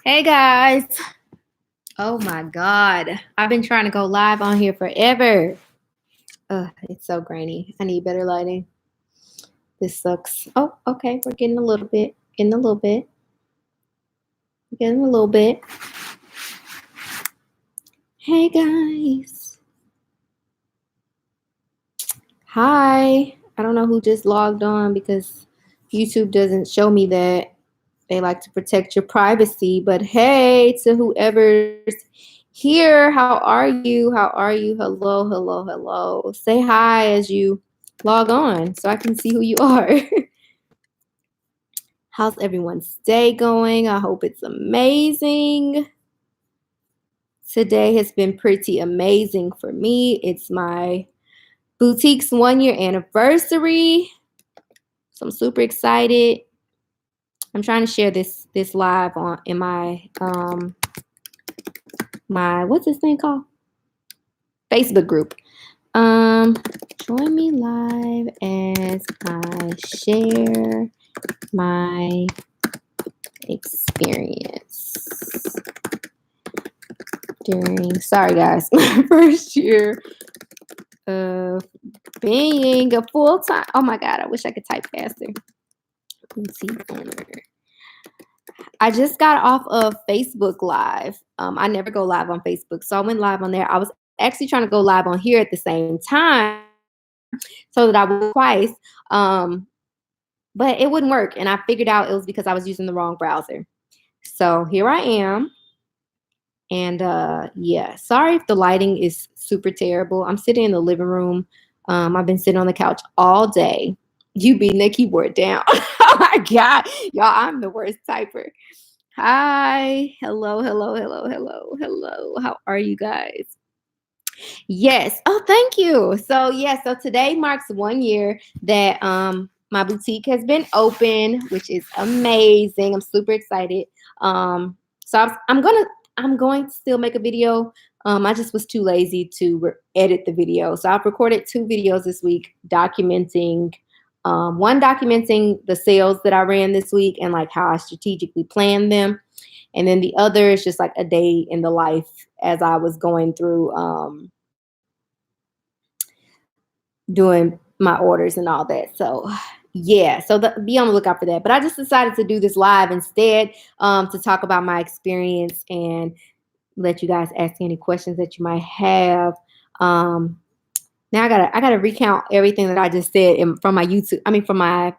Hey guys. Oh my God. I've been trying to go live on here forever. It's so grainy. I need better lighting. This sucks. Oh, okay. We're getting a little bit. Getting a little bit. Getting a little bit. Hey guys. Hi. I don't know who just logged on because YouTube doesn't show me that. They like to protect your privacy. But hey, to whoever's here, how are you? How are you? Hello, hello, hello. Say hi as you log on so I can see who you are. How's everyone's day going? I hope it's amazing. Today has been pretty amazing for me. It's my boutique's 1-year anniversary. So I'm super excited. I'm trying to share this live on in my what's this thing called? Facebook group. Join me live as I share my experience during, sorry guys, my first year of being a full-time, oh my God, I wish I could type faster. Boutique owner. I just got off of Facebook Live. I never go live on Facebook, so I went live on there. I was actually trying to go live on here at the same time so that I would twice, but it wouldn't work. And I figured out it was because I was using the wrong browser. So here I am. And yeah, sorry if the lighting is super terrible. I'm sitting in the living room. I've been sitting on the couch all day. You beating the keyboard down. Oh my God. Y'all, I'm the worst typer. Hi. Hello, hello, hello, hello, hello. How are you guys? Yes. Oh, thank you. So yeah, so today marks 1 year that my boutique has been open, which is amazing. I'm super excited. I'm going to still make a video. I just was too lazy to edit the video. So I've recorded 2 videos this week documenting one documenting the sales that I ran this week and like how I strategically planned them. And then the other is just like a day in the life as I was going through doing my orders and all that. So yeah, so be on the lookout for that. But I just decided to do this live instead to talk about my experience and let you guys ask any questions that you might have. Now I gotta recount everything that I just said from from my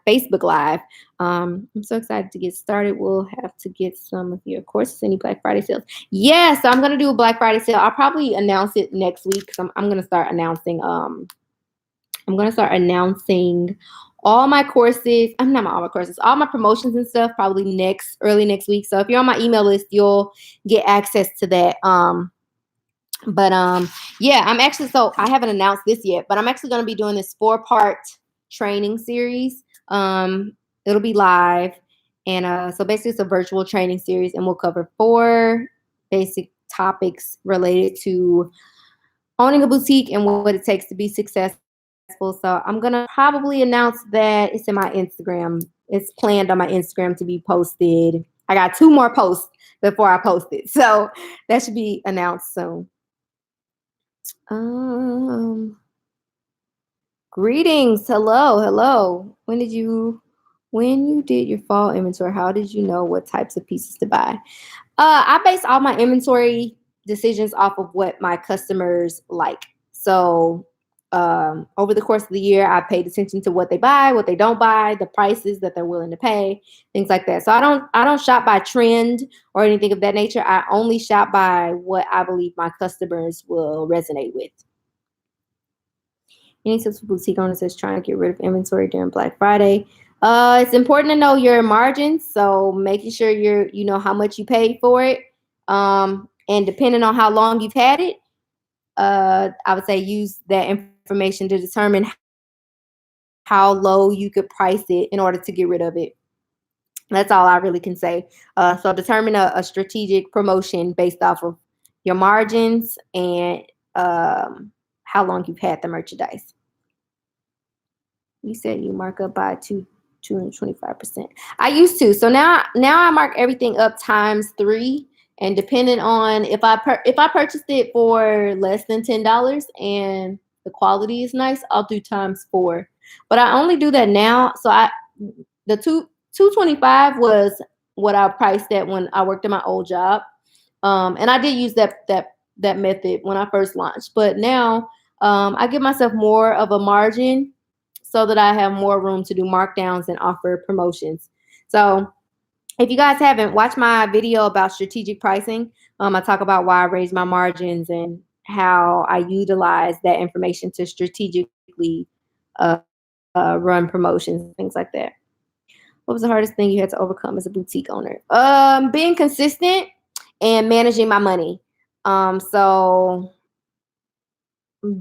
Facebook Live. I'm so excited to get started. We'll have to get some of your courses, any Black Friday sales. Yeah, so I'm gonna do a Black Friday sale. I'll probably announce it next week because I'm gonna start announcing all my courses. I'm not all my courses, all my promotions and stuff probably early next week. So if you're on my email list, you'll get access to that. Yeah, I haven't announced this yet, but I'm actually going to be doing this 4-part training series. It'll be live. And so basically it's a virtual training series and we'll cover 4 basic topics related to owning a boutique and what it takes to be successful. So I'm going to probably announce that. It's in my Instagram. It's planned on my Instagram to be posted. I got 2 more posts before I post it. So that should be announced soon. Greetings. Hello. When you did your fall inventory, how did you know what types of pieces to buy? I base all my inventory decisions off of what my customers like. So over the course of the year, I paid attention to what they buy, what they don't buy, the prices that they're willing to pay, things like that. So I don't shop by trend or anything of that nature. I only shop by what I believe my customers will resonate with. Any tips for boutique owners that's trying to get rid of inventory during Black Friday? It's important to know your margins. So making sure you know how much you paid for it. And depending on how long you've had it, I would say use that information to determine how low you could price it in order to get rid of it. That's all I really can say. So determine a strategic promotion based off of your margins and how long you've had the merchandise. You said you mark up by 225%. I used to. So now I mark everything up times 3. And depending on if I purchased it for less than $10 and the quality is nice, I'll do times 4. But I only do that now. So the 225 was what I priced at when I worked at my old job. And I did use that method when I first launched. But now I give myself more of a margin so that I have more room to do markdowns and offer promotions. So if you guys haven't watched my video about strategic pricing, I talk about why I raise my margins and how I utilize that information to strategically run promotions and things like that. What was the hardest thing you had to overcome as a boutique owner? Being consistent and managing my money. So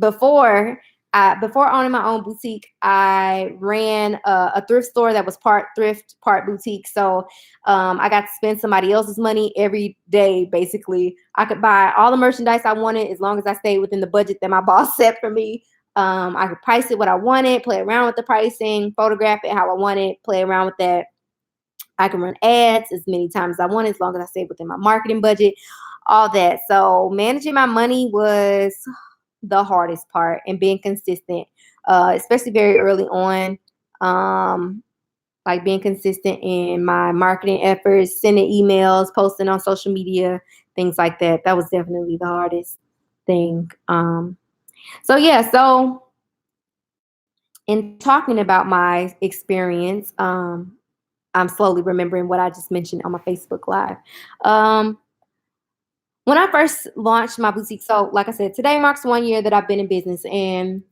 before owning my own boutique, I ran a thrift store that was part thrift, part boutique. So I got to spend somebody else's money every day, basically. I could buy all the merchandise I wanted as long as I stayed within the budget that my boss set for me. I could price it what I wanted, play around with the pricing, photograph it how I wanted, play around with that. I can run ads as many times as I want as long as I stay within my marketing budget, all that. So managing my money was the hardest part, and being consistent, especially very early on, like being consistent in my marketing efforts, sending emails, posting on social media, things like that. That was definitely the hardest thing. So in talking about my experience, I'm slowly remembering what I just mentioned on my Facebook Live. When I first launched my boutique, so like I said, today marks 1 year that I've been in business, and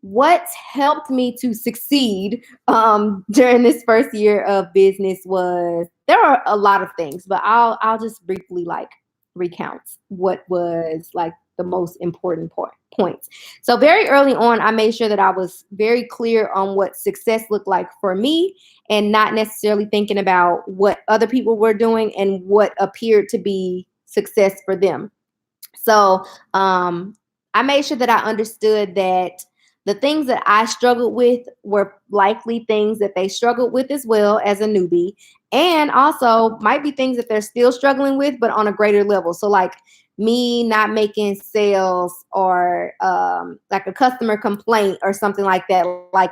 what helped me to succeed during this first year of business was, there are a lot of things, but I'll just briefly like recount what was like the most important points. So very early on, I made sure that I was very clear on what success looked like for me, and not necessarily thinking about what other people were doing and what appeared to be success for them. So I made sure that I understood that the things that I struggled with were likely things that they struggled with as well as a newbie, and also might be things that they're still struggling with, but on a greater level. So like me not making sales, or like a customer complaint or something like that. Like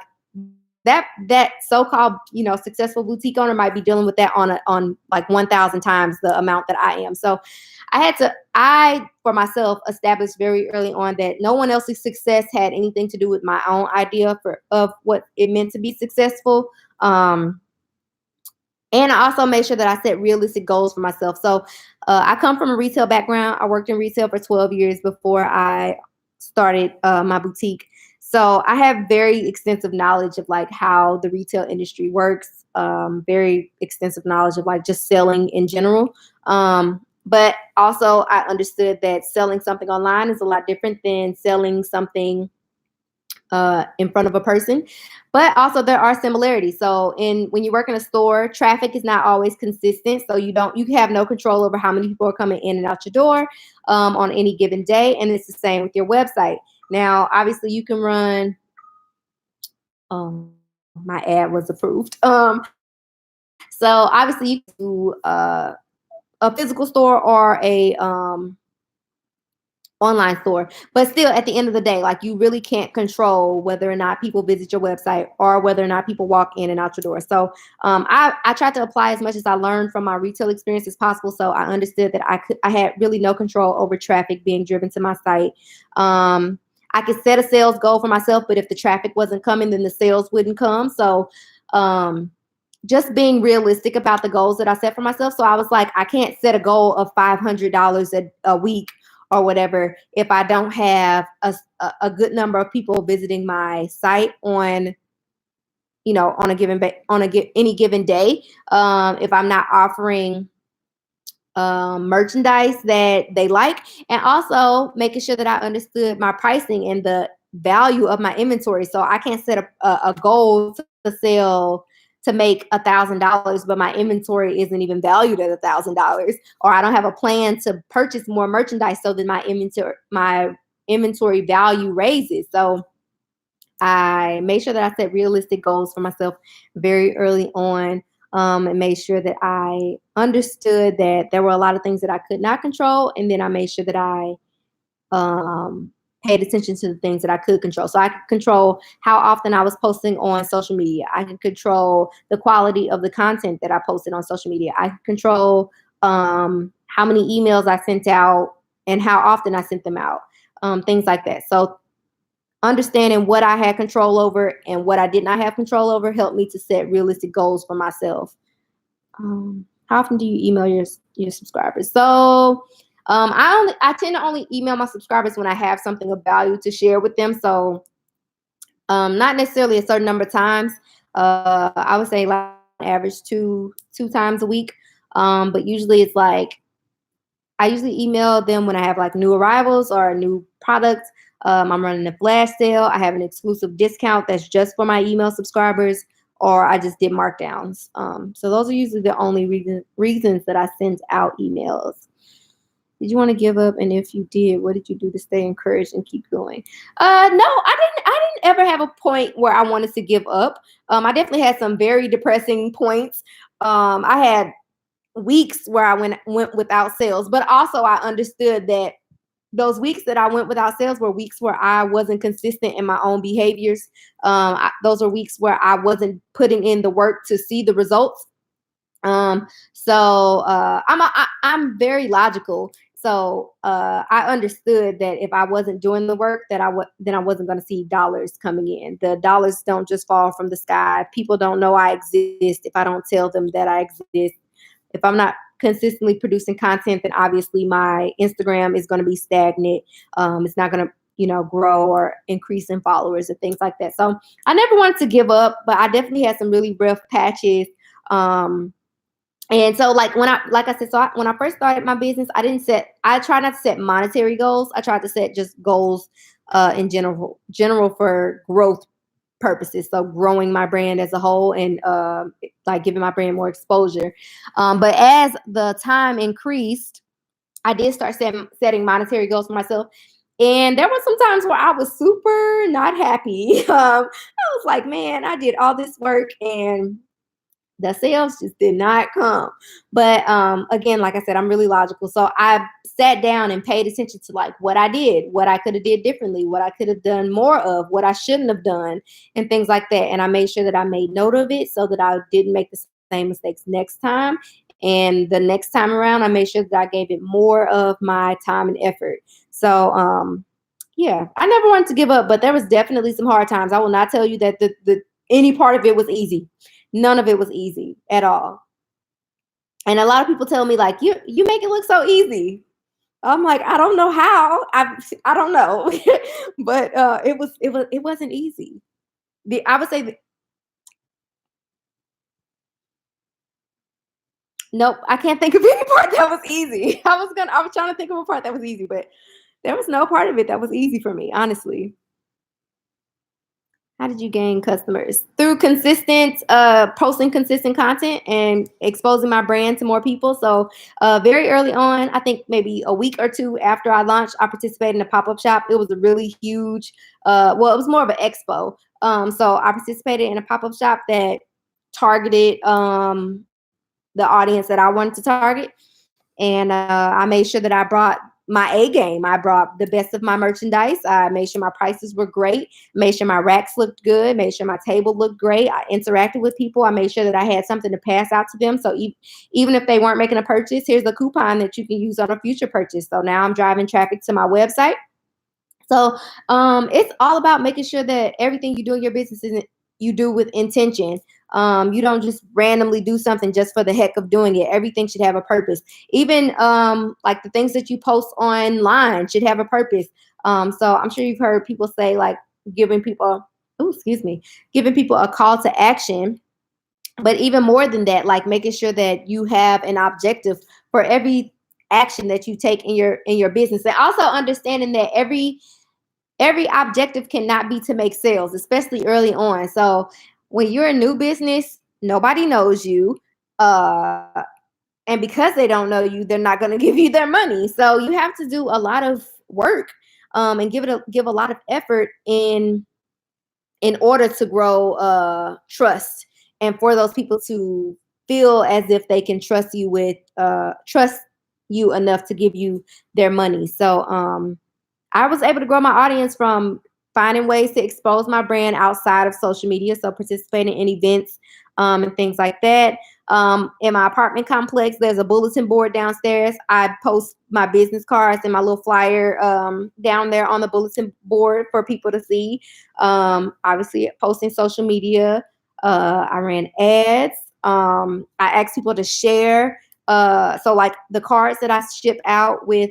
that so-called, successful boutique owner might be dealing with that on like 1,000 times the amount that I am. So I for myself established very early on that no one else's success had anything to do with my own idea of what it meant to be successful. And I also made sure that I set realistic goals for myself. So I come from a retail background. I worked in retail for 12 years before I started my boutique. So I have very extensive knowledge of like how the retail industry works, very extensive knowledge of like just selling in general. But also I understood that selling something online is a lot different than selling something in front of a person. But also there are similarities. So when you work in a store, traffic is not always consistent. So you have no control over how many people are coming in and out your door on any given day. And it's the same with your website. Now, obviously you can run, my ad was approved. So obviously you can do a physical store or a online store, but still at the end of the day, like you really can't control whether or not people visit your website or whether or not people walk in and out your door. So I tried to apply as much as I learned from my retail experience as possible. So I understood that I had really no control over traffic being driven to my site. I could set a sales goal for myself, but if the traffic wasn't coming, then the sales wouldn't come. So just being realistic about the goals that I set for myself. So I was like, I can't set a goal of $500 a week or whatever if I don't have a good number of people visiting my site on any given day. If I'm not offering merchandise that they like, and also making sure that I understood my pricing and the value of my inventory. So I can't set a goal to sell to make $1,000, but my inventory isn't even valued at $1,000, or I don't have a plan to purchase more merchandise so that my inventory value raises. So I made sure that I set realistic goals for myself very early on, and made sure that I understood that there were a lot of things that I could not control. And then I made sure that I um, paid attention to the things that I could control. So I could control how often I was posting on social media. I could control the quality of the content that I posted on social media. I could control how many emails I sent out and how often I sent them out, things like that. So understanding what I had control over and what I did not have control over helped me to set realistic goals for myself. How often do you email your subscribers? So I tend to only email my subscribers when I have something of value to share with them. So not necessarily a certain number of times. I would say like on average two times a week. But usually it's like I usually email them when I have like new arrivals or a new product. I'm running a flash sale. I have an exclusive discount that's just for my email subscribers, or I just did markdowns. So those are usually the only reasons that I send out emails. Did you want to give up? And if you did, what did you do to stay encouraged and keep going? No, I didn't ever have a point where I wanted to give up. I definitely had some very depressing points. I had weeks where I went without sales, but also I understood that those weeks that I went without sales were weeks where I wasn't consistent in my own behaviors. Those are weeks where I wasn't putting in the work to see the results. I'm very logical. So I understood that if I wasn't doing the work, then I wasn't going to see dollars coming in. The dollars don't just fall from the sky. People don't know I exist if I don't tell them that I exist. If I'm not consistently producing content, then obviously my Instagram is going to be stagnant. It's not going to, grow or increase in followers and things like that. So I never wanted to give up, but I definitely had some really rough patches. And so like I said, when I first started my business, I tried not to set monetary goals. I tried to set just goals in general for growth purposes. So growing my brand as a whole and like giving my brand more exposure. But as the time increased, I did start setting monetary goals for myself. And there were some times where I was super not happy. I was like, man, I did all this work and the sales just did not come. But again, like I said, I'm really logical. So I sat down and paid attention to like what I did, what I could have did differently, what I could have done more of, what I shouldn't have done, and things like that. And I made sure that I made note of it so that I didn't make the same mistakes next time. And the next time around, I made sure that I gave it more of my time and effort. So yeah, I never wanted to give up, but there was definitely some hard times. I will not tell you that the any part of it was easy. None of it was easy at all. And a lot of people tell me like, you make it look so easy. I'm like, I don't know how. I don't know. But it wasn't easy. I would say nope, I can't think of any part that was easy. I was trying to think of a part that was easy, but there was no part of it that was easy for me, honestly. How did you gain customers? Through consistent posting consistent content and exposing my brand to more people. So very early on, I think maybe a week or two after I launched, I participated in a pop-up shop. It was a really huge, well, it was more of an expo. So I participated in a pop-up shop that targeted the audience that I wanted to target. And I made sure that I brought my A game. I brought the best of my merchandise. I made sure my prices were great, made sure my racks looked good, made sure my table looked great. I interacted with people. I made sure that I had something to pass out to them. So even if they weren't making a purchase, here's a coupon that you can use on a future purchase. So now I'm driving traffic to my website. So it's all about making sure that everything you do in your business isn't you do with intention. You don't just randomly do something just for the heck of doing it. Everything should have a purpose. Even like the things that you post online should have a purpose. So I'm sure you've heard people say like giving people, oh, excuse me, giving people a call to action. But even more than that, like making sure that you have an objective for every action that you take in your business, and also understanding that every objective cannot be to make sales, especially early on. So when you're a new business, nobody knows you. And because they don't know you, they're not going to give you their money. So you have to do a lot of work and give a lot of effort in in order to grow trust, and for those people to feel as if they can trust you enough to give you their money. So I was able to grow my audience from finding ways to expose my brand outside of social media. So participating in events and things like that. In my apartment complex, there's a bulletin board downstairs. I post my business cards and my little flyer down there on the bulletin board for people to see. Obviously, posting social media. I ran ads. I asked people to share. So like the cards that I ship out with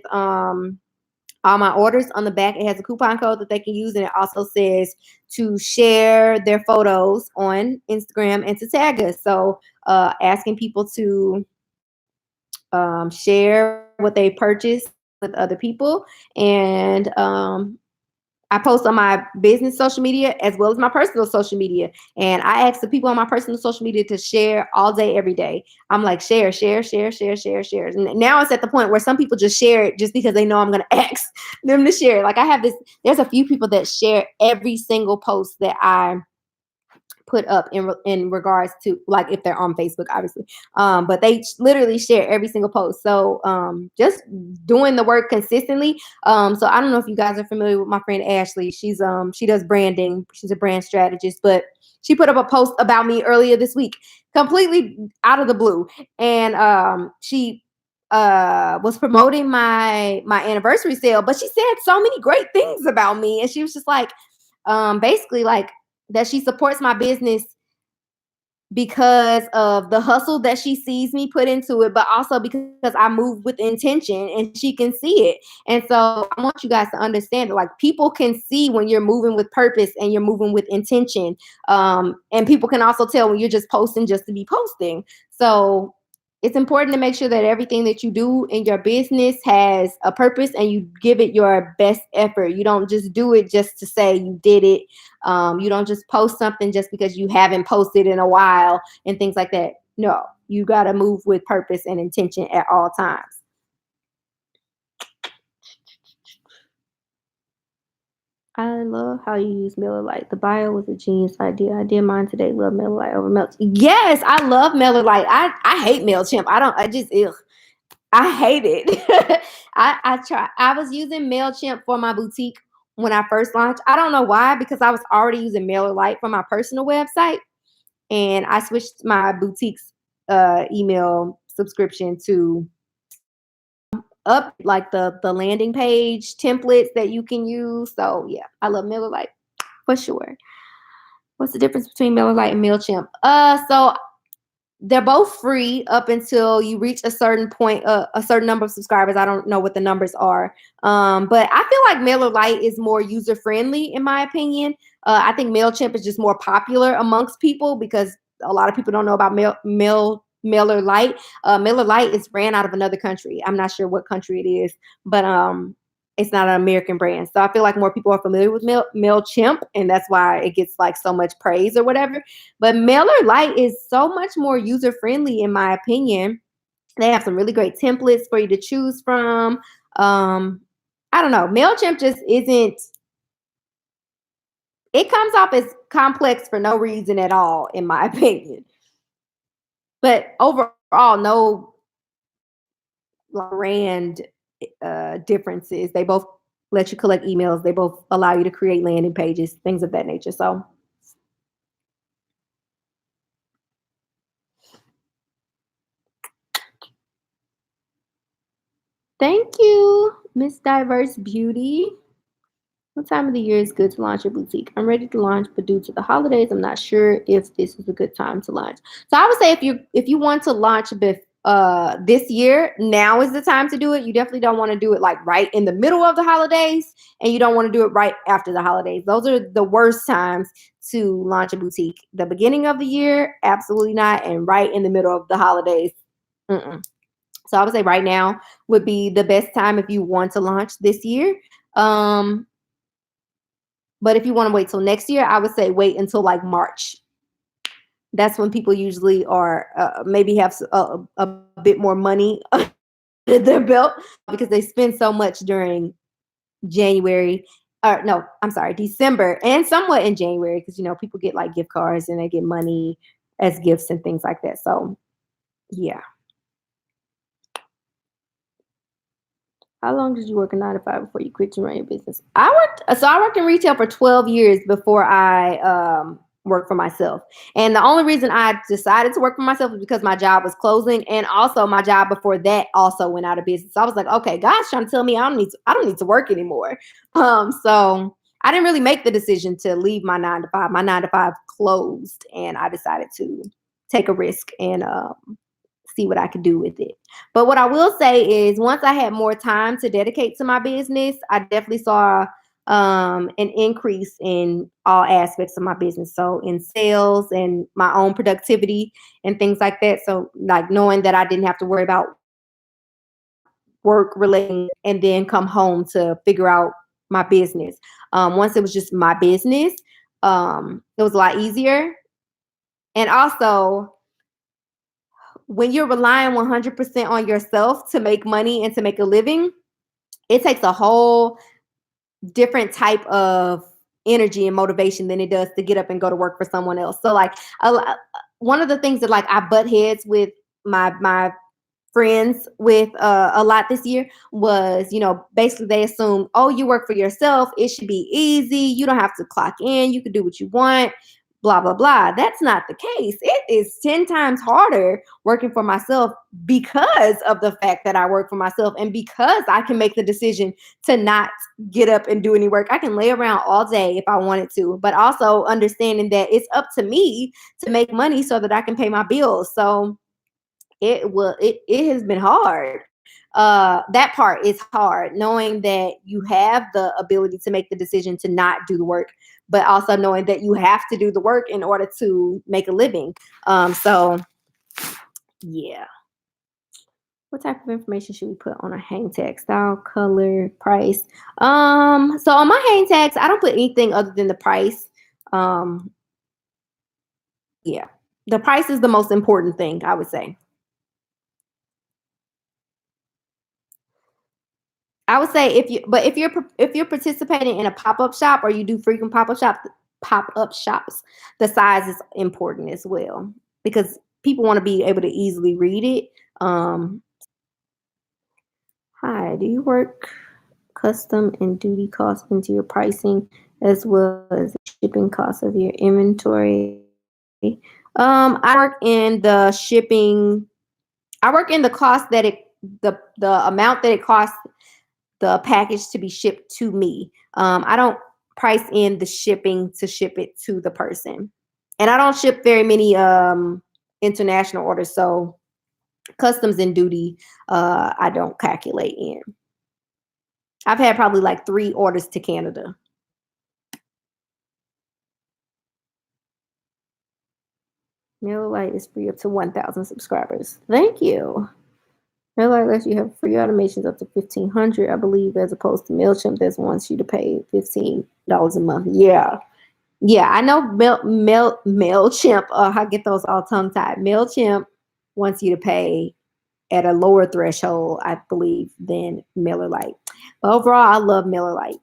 all my orders, on the back it has a coupon code that they can use, and it also says to share their photos on Instagram and to tag us. So asking people to share what they purchased with other people. And I post on my business social media as well as my personal social media. And I ask the people on my personal social media to share all day, every day. I'm like, share, share, share, share, share, share. And now it's at the point where some people just share it just because they know I'm going to ask them to share. Like there's a few people that share every single post that I put up in regards to, like, if they're on Facebook, obviously. But they literally share every single post. So just doing the work consistently. So I don't know if you guys are familiar with my friend Ashley. She does branding. She's a brand strategist, but she put up a post about me earlier this week, completely out of the blue. And she was promoting my anniversary sale, but she said so many great things about me. And she was just like, basically like, that she supports my business because of the hustle that she sees me put into it, but also because I move with intention and she can see it. And so I want you guys to understand that, like, people can see when you're moving with purpose and you're moving with intention. And people can also tell when you're just posting just to be posting. So it's important to make sure that everything that you do in your business has a purpose and you give it your best effort. You don't just do it just to say you did it. You don't just post something just because you haven't posted in a while and things like that. No, you got to move with purpose and intention at all times. I love how you use Miller Lite. The bio was a genius idea. I did mine today. Love Miller Lite over Melt. Yes, I love Miller Lite. I hate MailChimp. I hate it. I was using MailChimp for my boutique when I first launched. I don't know why, because I was already using Mailer Lite for my personal website. And I switched my boutique's email subscription to up like the landing page templates that you can use. So yeah, I love Mailer Lite for sure. What's the difference between Mailer Lite and MailChimp? So they're both free up until you reach a certain point, a certain number of subscribers. I don't know what the numbers are. But I feel like Mailer Lite is more user friendly, in my opinion. I think MailChimp is just more popular amongst people because a lot of people don't know about Mailer Lite. Mailer Lite is ran out of another country. I'm not sure what country it is, but it's not an American brand. So I feel like more people are familiar with MailChimp, and that's why it gets like so much praise or whatever. But Mailer Lite is so much more user-friendly, in my opinion. They have some really great templates for you to choose from. I don't know. MailChimp just isn't, it comes off as complex for no reason at all, in my opinion. But overall, no brand differences. They both let you collect emails. They both allow you to create landing pages, things of that nature. So thank you, Miss Diverse Beauty. What time of the year is good to launch your boutique? I'm ready to launch, but due to the holidays, I'm not sure if this is a good time to launch. So I would say if you want to launch this year, now is the time to do it. You definitely don't want to do it like right in the middle of the holidays, and you don't want to do it right after the holidays. Those are the worst times to launch a boutique. The beginning of the year, absolutely not, and right in the middle of the holidays. Mm-mm. So I would say right now would be the best time if you want to launch this year. But if you want to wait till next year, I would say wait until like March. That's when people usually are maybe have a bit more money under their belt because they spend so much during January or no, I'm sorry, December and somewhat in January because people get like gift cards and they get money as gifts and things like that. So yeah. How long did you work a 9 to 5 before you quit to run your business? I worked in retail for 12 years before I worked for myself. And the only reason I decided to work for myself was because my job was closing, and also my job before that also went out of business. So I was like, okay, God's trying to tell me I don't need to work anymore. So I didn't really make the decision to leave my 9 to 5. My 9 to 5 closed, and I decided to take a risk and see what I could do with it. But what I will say is once I had more time to dedicate to my business, I definitely saw an increase in all aspects of my business. So in sales and my own productivity and things like that. So like knowing that I didn't have to worry about work relating and then come home to figure out my business. Once it was just my business, it was a lot easier. And also, when you're relying 100% on yourself to make money and to make a living, it takes a whole different type of energy and motivation than it does to get up and go to work for someone else. So like one of the things that like I butt heads with my friends with a lot this year was, basically they assume, oh, you work for yourself, it should be easy, you don't have to clock in, you can do what you want, blah blah blah. That's not the case. It is 10 times harder working for myself because of the fact that I work for myself and because I can make the decision to not get up and do any work. I can lay around all day if I wanted to, but also understanding that it's up to me to make money so that I can pay my bills. So it has been hard. That part is hard, knowing that you have the ability to make the decision to not do the work, but also knowing that you have to do the work in order to make a living. So yeah. What type of information should we put on a hang tag? Style, color, price. So on my hang tags, I don't put anything other than the price. Um, yeah. The price is the most important thing, I would say. I would say if you're participating in a pop-up shop or you do frequent pop-up shops, the size is important as well because people want to be able to easily read it. Hi, do you work custom and duty costs into your pricing as well as shipping costs of your inventory? I work in the shipping. I work in the cost that the amount that it costs the package to be shipped to me. I don't price in the shipping to ship it to the person. And I don't ship very many international orders. So customs and duty, I don't calculate in. I've had probably like 3 orders to Canada. Mailer Lite is free up to 1,000 subscribers. Thank you. Mailer Lite lets you have free automations up to 1,500, I believe, as opposed to MailChimp that wants you to pay $15 a month. Yeah. Yeah, I know MailChimp, I get those all tongue tied. MailChimp wants you to pay at a lower threshold, I believe, than Mailer Lite. But overall, I love Mailer Lite.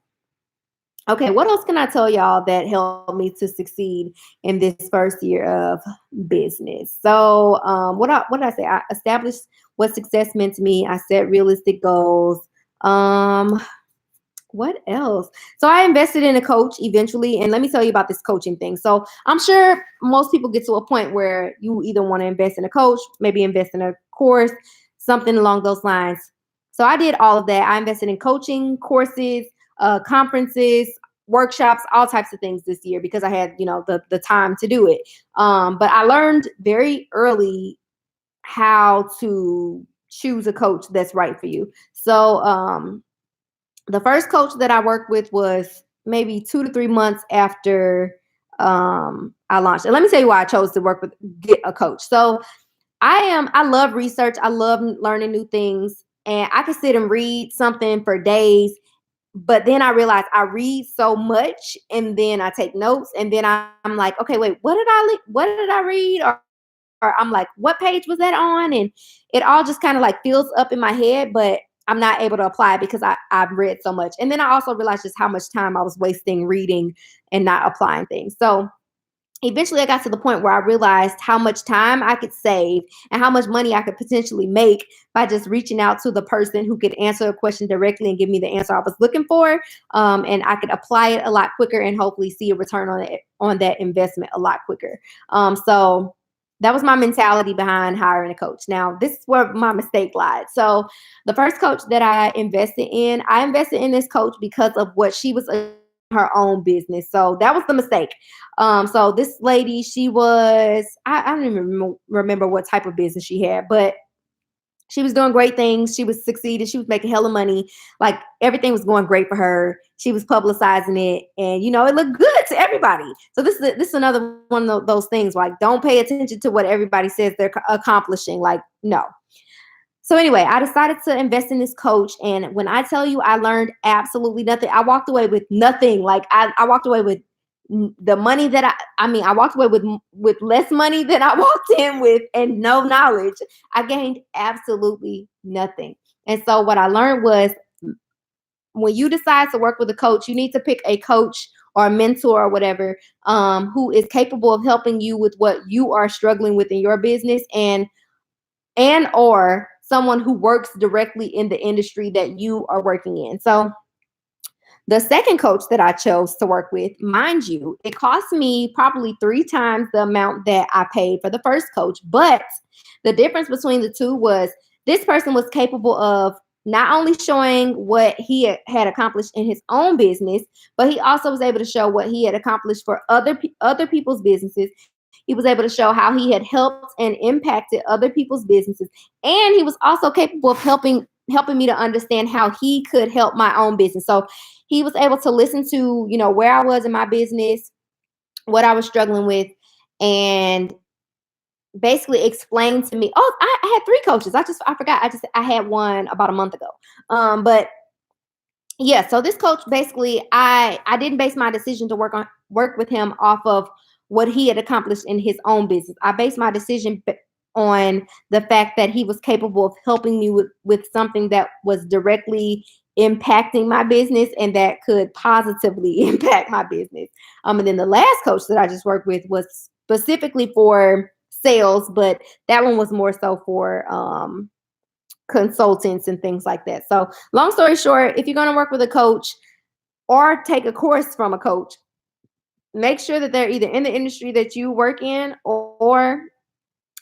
Okay, what else can I tell y'all that helped me to succeed in this first year of business? So, what did I say? I established what success meant to me. I set realistic goals. Um, what else? So I invested in a coach eventually, and let me tell you about this coaching thing. So I'm sure most people get to a point where you either want to invest in a coach, maybe invest in a course, something along those lines. So I did all of that. I invested in coaching courses, conferences, workshops, all types of things this year because I had, the time to do it. But I learned very early how to choose a coach that's right for you. So the first coach that I worked with was maybe 2 to 3 months after I launched. And let me tell you why I chose to get a coach. So I love research. I love learning new things. And I could sit and read something for days. But then I realized I read so much and then I take notes. And then I'm like, okay, wait, what did I read? Or I'm like, what page was that on? And it all just kind of like fills up in my head. But I'm not able to apply because I've read so much. And then I also realized just how much time I was wasting reading and not applying things. So eventually I got to the point where I realized how much time I could save and how much money I could potentially make by just reaching out to the person who could answer a question directly and give me the answer I was looking for. And I could apply it a lot quicker and hopefully see a return on that investment a lot quicker. So that was my mentality behind hiring a coach. Now, this is where my mistake lied. So the first coach that I invested in this coach because of what she was her own business. So that was the mistake. So this lady, she was, I don't even remember what type of business she had, but she was doing great things. She was succeeding. She was making hella money. Like everything was going great for her. She was publicizing it, and it looked good to everybody. So this is another one of those things. Like, don't pay attention to what everybody says they're accomplishing. Like, no. So anyway, I decided to invest in this coach. And when I tell you I learned absolutely nothing, I walked away with nothing. Like I walked away with the money that I walked away with less money than I walked in with and no knowledge. I gained absolutely nothing. And so what I learned was when you decide to work with a coach, you need to pick a coach or a mentor or whatever who is capable of helping you with what you are struggling with in your business and or someone who works directly in the industry that you are working in. So the second coach that I chose to work with, mind you, it cost me probably 3 times the amount that I paid for the first coach. But the difference between the two was this person was capable of not only showing what he had accomplished in his own business, but he also was able to show what he had accomplished for other people's businesses. He was able to show how he had helped and impacted other people's businesses. And he was also capable of helping me to understand how he could help my own business. So he was able to listen to, where I was in my business, what I was struggling with, and basically explain to me. Oh, I had 3 coaches. I forgot. I had one about a month ago. But yeah, so this coach basically, I didn't base my decision to work with him off of what he had accomplished in his own business. I based my decision on the fact that he was capable of helping me with something that was directly impacting my business and that could positively impact my business. And then the last coach that I just worked with was specifically for sales, but that one was more so for consultants and things like that. So long story short, if you're going to work with a coach or take a course from a coach, make sure that they're either in the industry that you work in or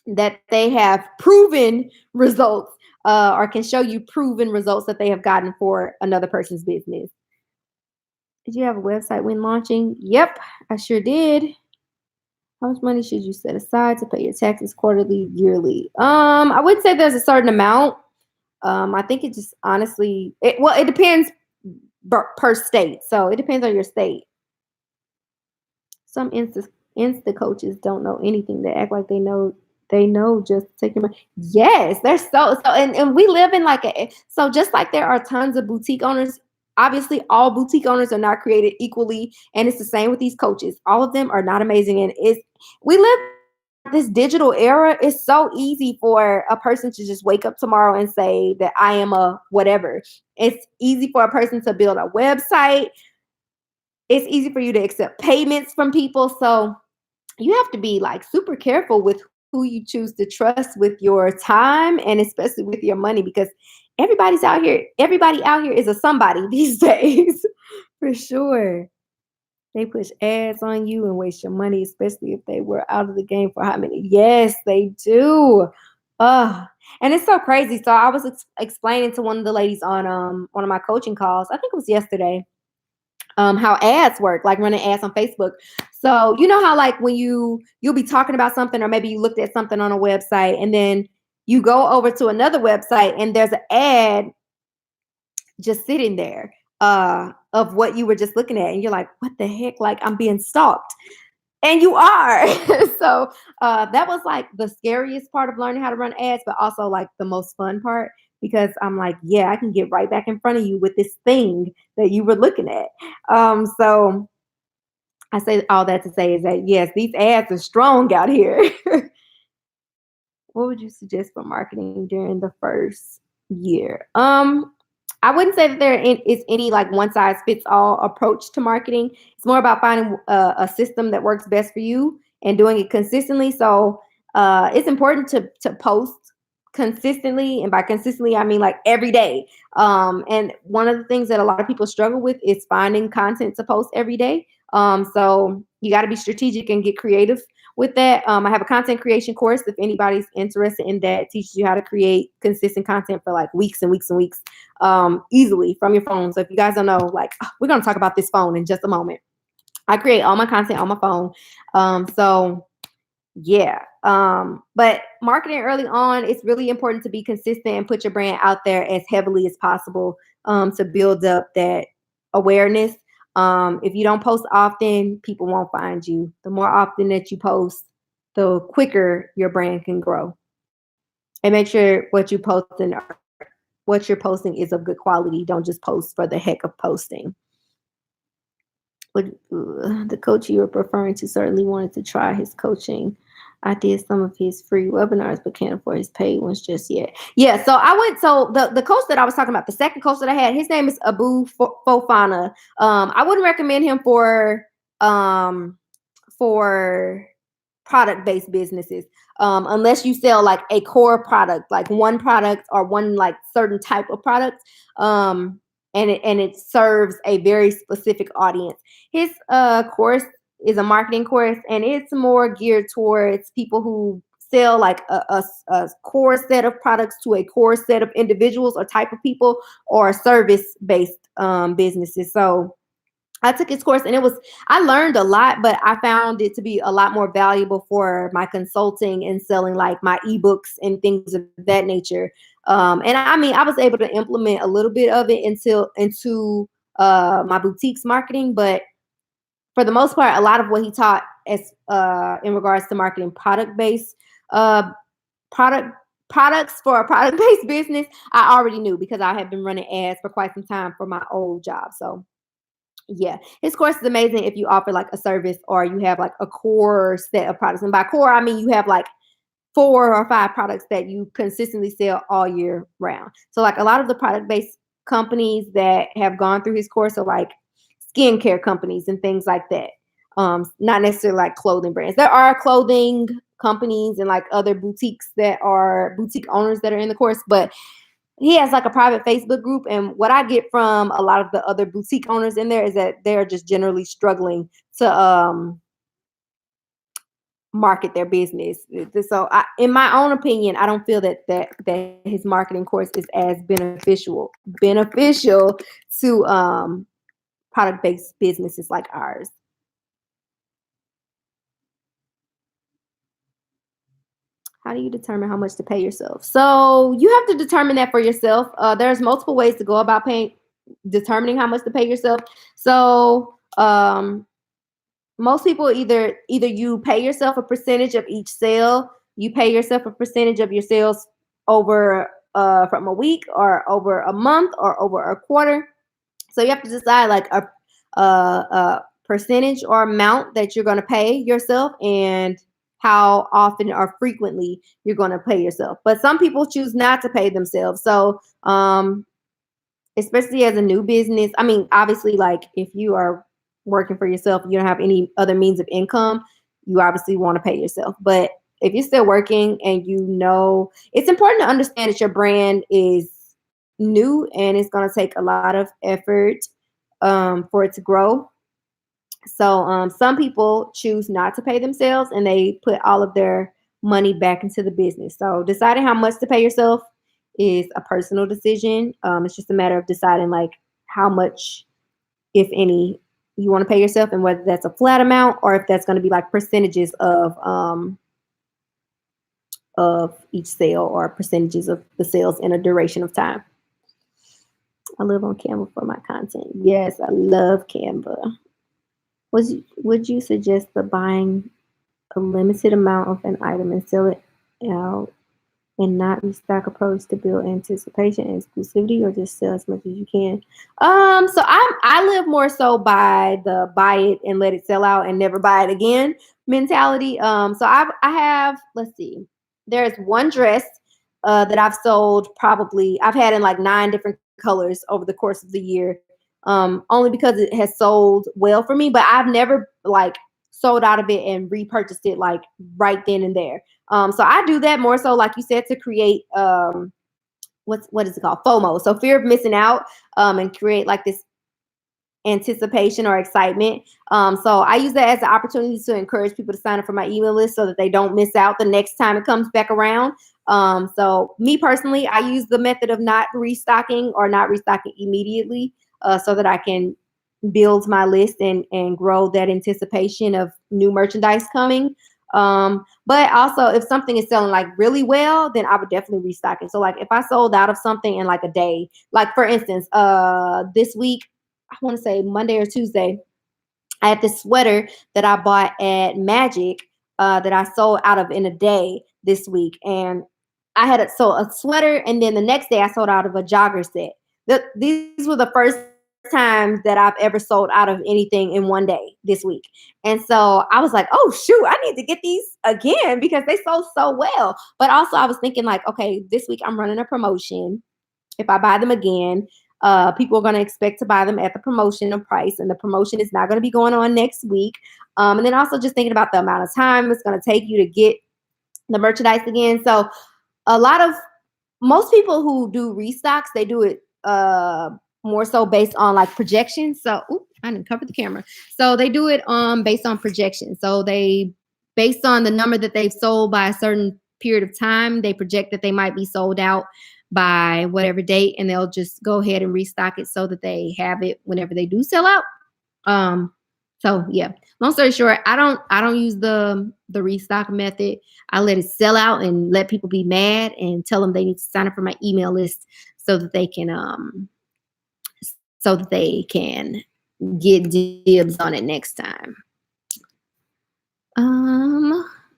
that they have proven results or can show you proven results that they have gotten for another person's business. Did you have a website when launching? Yep, I sure did. How much money should you set aside to pay your taxes quarterly, yearly? I would say there's a certain amount. I think it just honestly, it depends per state. So it depends on your state. Some Insta coaches don't know anything. They act like they know. They know just take your money. Yes, they're and we live in so just like there are tons of boutique owners. Obviously, all boutique owners are not created equally, and it's the same with these coaches. All of them are not amazing, and we live this digital era. It's so easy for a person to just wake up tomorrow and say that I am a whatever. It's easy for a person to build a website. It's easy for you to accept payments from people. So you have to be super careful with who you choose to trust with your time and especially with your money, because everybody out here is a somebody these days. For sure. They push ads on you and waste your money, especially if they were out of the game for how many? Yes, they do. And it's so crazy. So I was explaining to one of the ladies on one of my coaching calls, I think it was yesterday, how ads work, like running ads on Facebook. So you know how when you'll be talking about something, or maybe you looked at something on a website and then you go over to another website and there's an ad just sitting there of what you were just looking at, and you're like, what the heck? Like, I'm being stalked. And you are. So that was the scariest part of learning how to run ads, but also the most fun part, because I'm like, yeah, I can get right back in front of you with this thing that you were looking at. So I say all that to say is that, yes, these ads are strong out here. What would you suggest for marketing during the first year? I wouldn't say that is any like one size fits all approach to marketing. It's more about finding a system that works best for you and doing it consistently. So it's important to post consistently, and by consistently I mean like every day. And one of the things that a lot of people struggle with is finding content to post every day. So you got to be strategic and get creative with that. I have a content creation course if anybody's interested in that. It teaches you how to create consistent content for like weeks and weeks and weeks, easily from your phone. So if you guys don't know, like, we're going to talk about this phone in just a moment. I create all my content on my phone. So yeah. But marketing early on, it's really important to be consistent and put your brand out there as heavily as possible, to build up that awareness. If you don't post often, people won't find you. The more often that you post, the quicker your brand can grow. And make sure what you're posting is of good quality. Don't just post for the heck of posting. The coach you were referring to certainly wanted to try his coaching. I did some of his free webinars, but can't afford his paid ones just yet. Yeah, so the coach that I was talking about, the second coach that I had, his name is Abu Fofana. I wouldn't recommend him for product-based businesses, unless you sell like a core product, like one product or one like certain type of product, and it serves a very specific audience. His course is a marketing course, and it's more geared towards people who sell like a core set of products to a core set of individuals or type of people, or service-based businesses. So I took his course, and I learned a lot, but I found it to be a lot more valuable for my consulting and selling like my ebooks and things of that nature. And I mean, I was able to implement a little bit of it into my boutiques marketing, but for the most part, a lot of what he taught as in regards to marketing uh, product products for a product-based business, I already knew because I had been running ads for quite some time for my old job. So yeah, his course is amazing if you offer like a service or you have like a core set of products. And by core, I mean you have like 4 or 5 products that you consistently sell all year round. So like a lot of the product-based companies that have gone through his course are like skincare companies and things like that. Not necessarily like clothing brands. There are clothing companies and like other boutiques that are boutique owners that are in the course, but he has like a private Facebook group. And what I get from a lot of the other boutique owners in there is that they're just generally struggling to market their business. So in my own opinion, I don't feel that his marketing course is as beneficial to product-based businesses like ours. How do you determine how much to pay yourself? So you have to determine that for yourself. There's multiple ways to go about determining how much to pay yourself. So most people either you pay yourself a percentage of each sale, you pay yourself a percentage of your sales over from a week or over a month or over a quarter. So you have to decide like a percentage or amount that you're going to pay yourself, and how often or frequently you're going to pay yourself. But some people choose not to pay themselves. So especially as a new business, I mean, obviously, like if you are working for yourself, you don't have any other means of income, you obviously want to pay yourself. But if you're still working and it's important to understand that your brand is new and it's going to take a lot of effort for it to grow. So some people choose not to pay themselves and they put all of their money back into the business. So deciding how much to pay yourself is a personal decision. It's just a matter of deciding like how much, if any, you want to pay yourself, and whether that's a flat amount or if that's going to be like percentages of each sale or percentages of the sales in a duration of time. I live on Canva for my content. Yes, I love Canva. Would you suggest the buying a limited amount of an item and sell it out and not restock approach to build anticipation and exclusivity, or just sell as much as you can? So I live more so by the buy it and let it sell out and never buy it again mentality. So I have, let's see, there's one dress that I've sold, probably I've had in like 9 different colors over the course of the year. Only because it has sold well for me, but I've never like sold out of it and repurchased it like right then and there. So I do that more so, like you said, to create what is it called? FOMO. So fear of missing out, and create like this anticipation or excitement. So I use that as an opportunity to encourage people to sign up for my email list so that they don't miss out the next time it comes back around. So me personally, I use the method of not restocking or not restocking immediately, so that I can build my list and grow that anticipation of new merchandise coming. But also if something is selling like really well, then I would definitely restock it. So like if I sold out of something in like a day, like for instance, this week, I want to say Monday or Tuesday, I had this sweater that I bought at Magic, that I sold out of in a day this week. And I had a sweater, and then the next day I sold out of a jogger set. These were the first times that I've ever sold out of anything in one day this week. And so I was like, oh, shoot, I need to get these again because they sold so well. But also I was thinking like, okay, this week I'm running a promotion. If I buy them again, people are going to expect to buy them at the promotional price, and the promotion is not going to be going on next week. And then also just thinking about the amount of time it's going to take you to get the merchandise again. So a lot of most people who do restocks, they do it more so based on like projections. So I didn't cover the camera. So they do it based on projections. So they based on the number that they've sold by a certain period of time, they project that they might be sold out by whatever date, and they'll just go ahead and restock it so that they have it whenever they do sell out. So yeah, long story short, I don't use the restock method. I let it sell out and let people be mad and tell them they need to sign up for my email list so that they can get dibs on it next time.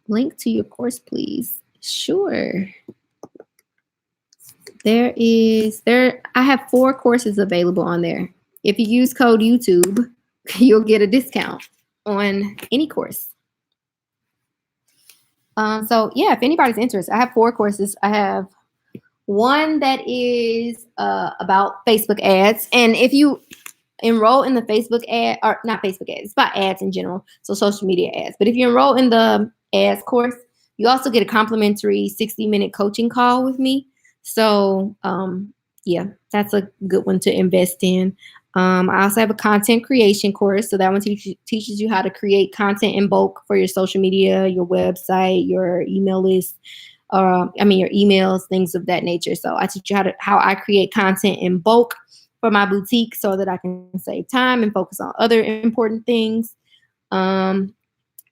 Link to your course, please. Sure. I have 4 courses available on there. If you use code YouTube, you'll get a discount on any course. So yeah, if anybody's interested, I have 4 courses. I have one that is about Facebook ads. And if you enroll in the Facebook ad, or not Facebook ads, it's about ads in general, so social media ads. But if you enroll in the ads course, you also get a complimentary 60-minute coaching call with me. So yeah, that's a good one to invest in. I also have a content creation course. So that one teaches you how to create content in bulk for your social media, your website, your email list, your emails, things of that nature. So I teach you how I create content in bulk for my boutique so that I can save time and focus on other important things. I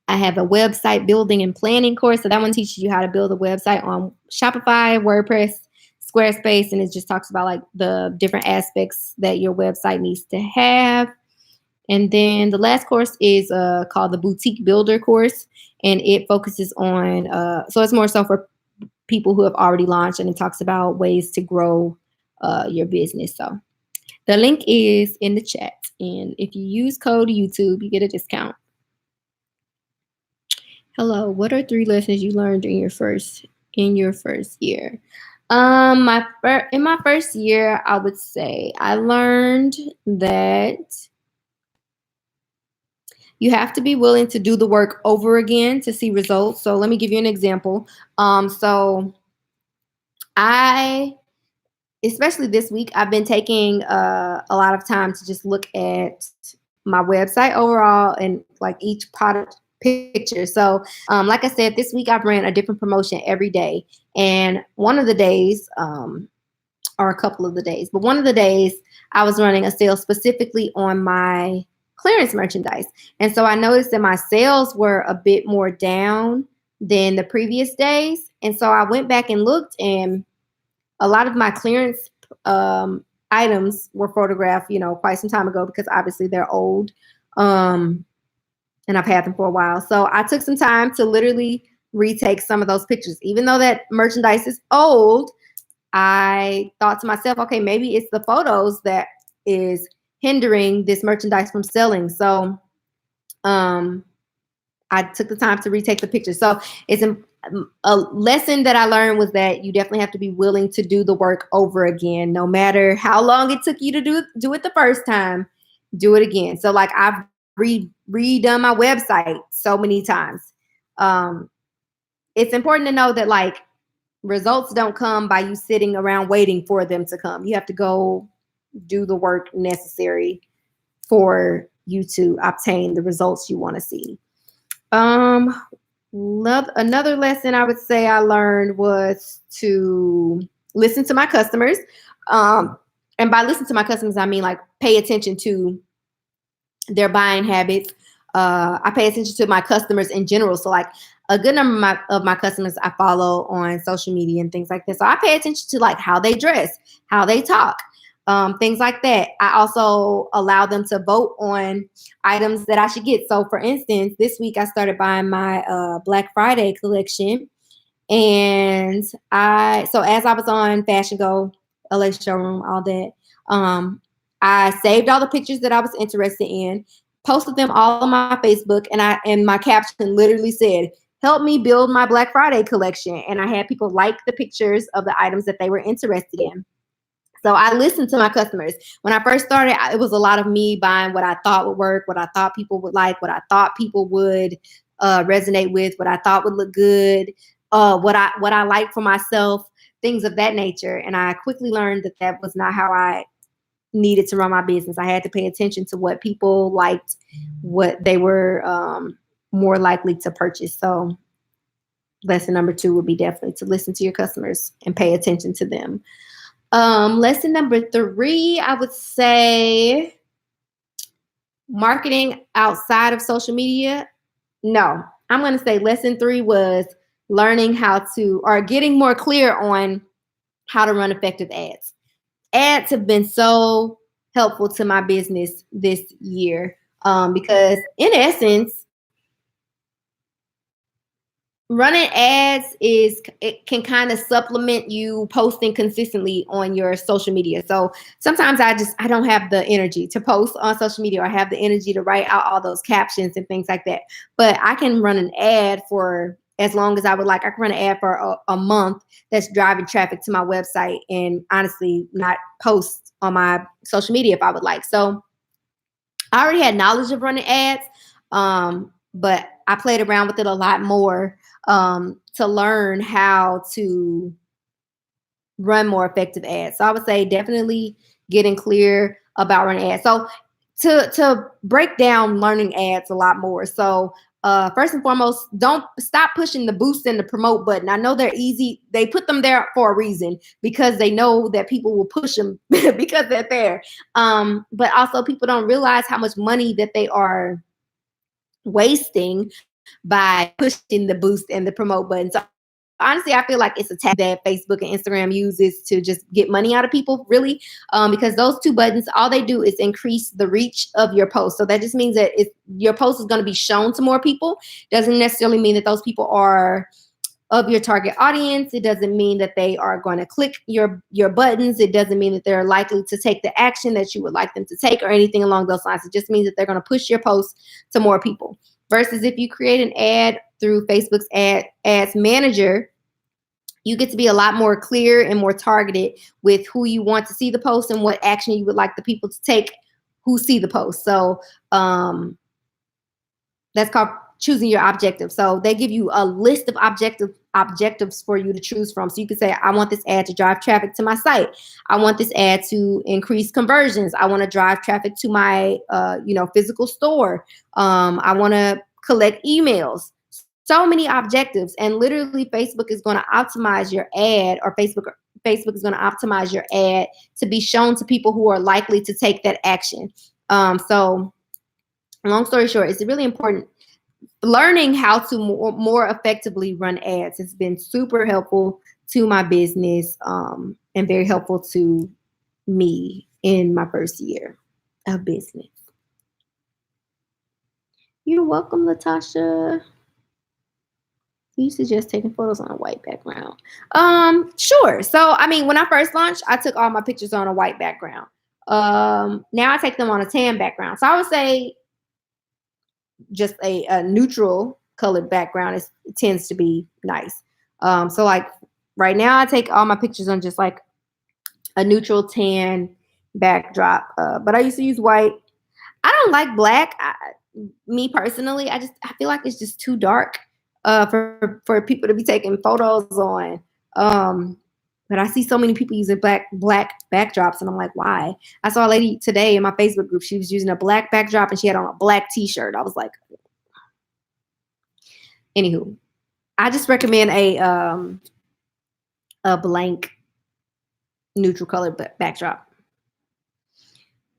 have a website building and planning course. So that one teaches you how to build a website on Shopify, WordPress, Squarespace, and it just talks about like the different aspects that your website needs to have. And then the last course is called the Boutique Builder course, and it focuses on so it's more so for people who have already launched, and it talks about ways to grow your business. So the link is in the chat, and if you use code YouTube, you get a discount. Hello, what are 3 lessons you learned in your first year? In my first year, I would say I learned that you have to be willing to do the work over again to see results. So let me give you an example. So especially this week, I've been taking a lot of time to just look at my website overall and like each product picture. So like I said, this week I've ran a different promotion every day. And one of the days, or a couple of the days, but one of the days I was running a sale specifically on my clearance merchandise. And so I noticed that my sales were a bit more down than the previous days. And so I went back and looked, and a lot of my clearance items were photographed, quite some time ago, because obviously they're old. And I've had them for a while. So I took some time to literally retake some of those pictures. Even though that merchandise is old, I thought to myself, okay, maybe it's the photos that is hindering this merchandise from selling. So I took the time to retake the pictures. So a lesson that I learned was that you definitely have to be willing to do the work over again, no matter how long it took you to do it the first time. Do it again. So like I've redone my website so many times. Um, it's important to know that like results don't come by you sitting around waiting for them to come. You have to go do the work necessary for you to obtain the results you want to see. Um, Another lesson I would say I learned was to listen to my customers. Um, and by listen to my customers, I mean like pay attention to their buying habits. I pay attention to my customers in general. So like a good number of my customers I follow on social media and things like that. So I pay attention to like how they dress, how they talk, things like that. I also allow them to vote on items that I should get. So for instance, this week I started buying my Black Friday collection. And so as I was on Fashion Go, LA Showroom, all that, I saved all the pictures that I was interested in, posted them all on my Facebook, and my caption literally said, "Help me build my Black Friday collection." And I had people like the pictures of the items that they were interested in. So I listened to my customers. When I first started, it was a lot of me buying what I thought would work, what I thought people would like, what I thought people would resonate with, what I thought would look good, what I like for myself, things of that nature. And I quickly learned that that was not how I needed to run my business. I had to pay attention to what people liked, what they were more likely to purchase. So lesson number 2 would be definitely to listen to your customers and pay attention to them. Lesson number 3, I would say marketing outside of social media. No, I'm going to say lesson 3 was learning how to, or getting more clear on how to run effective ads. Ads have been so helpful to my business this year because in essence, running ads it can kind of supplement you posting consistently on your social media. So sometimes I don't have the energy to post on social media, or have the energy to write out all those captions and things like that. But I can run an ad for as long as I would like. I can run an ad for a month that's driving traffic to my website, and honestly not post on my social media if I would like. So I already had knowledge of running ads, but I played around with it a lot more to learn how to run more effective ads. So I would say definitely getting clear about running ads. So to break down learning ads a lot more. So first and foremost, don't stop pushing the boost and the promote button. I know they're easy. They put them there for a reason, because they know that people will push them because they're there. But also people don't realize how much money that they are wasting by pushing the boost and the promote button. So honestly, I feel like it's a tactic that Facebook and Instagram uses to just get money out of people, really, because those 2 buttons, all they do is increase the reach of your post. So that just means that your post is going to be shown to more people. Doesn't necessarily mean that those people are of your target audience. It doesn't mean that they are going to click your buttons. It doesn't mean that they're likely to take the action that you would like them to take, or anything along those lines. It just means that they're going to push your post to more people. Versus if you create an ad through Facebook's ads manager, you get to be a lot more clear and more targeted with who you want to see the post and what action you would like the people to take who see the post. So that's called choosing your objective. So they give you a list of objectives for you to choose from. So you can say, I want this ad to drive traffic to my site. I want this ad to increase conversions. I want to drive traffic to my physical store. I want to collect emails. So many objectives, and literally Facebook is going to optimize your ad, or Facebook is going to optimize your ad to be shown to people who are likely to take that action. So long story short, it's really important. Learning how to more effectively run ads has been super helpful to my business, and very helpful to me in my first year of business. You're welcome, Latasha. You suggest taking photos on a white background? Sure. So, I mean, when I first launched, I took all my pictures on a white background. Now I take them on a tan background. So I would say just a neutral colored background, it tends to be nice. So like right now I take all my pictures on just like a neutral tan backdrop. But I used to use white. I don't like black. Me personally, I feel like it's just too dark for people to be taking photos on. Um, but I see so many people using black backdrops, and I'm like, why? I saw a lady today in my Facebook group. She was using a black backdrop, and she had on a black T-shirt. I was like, anywho, I just recommend a blank neutral color backdrop.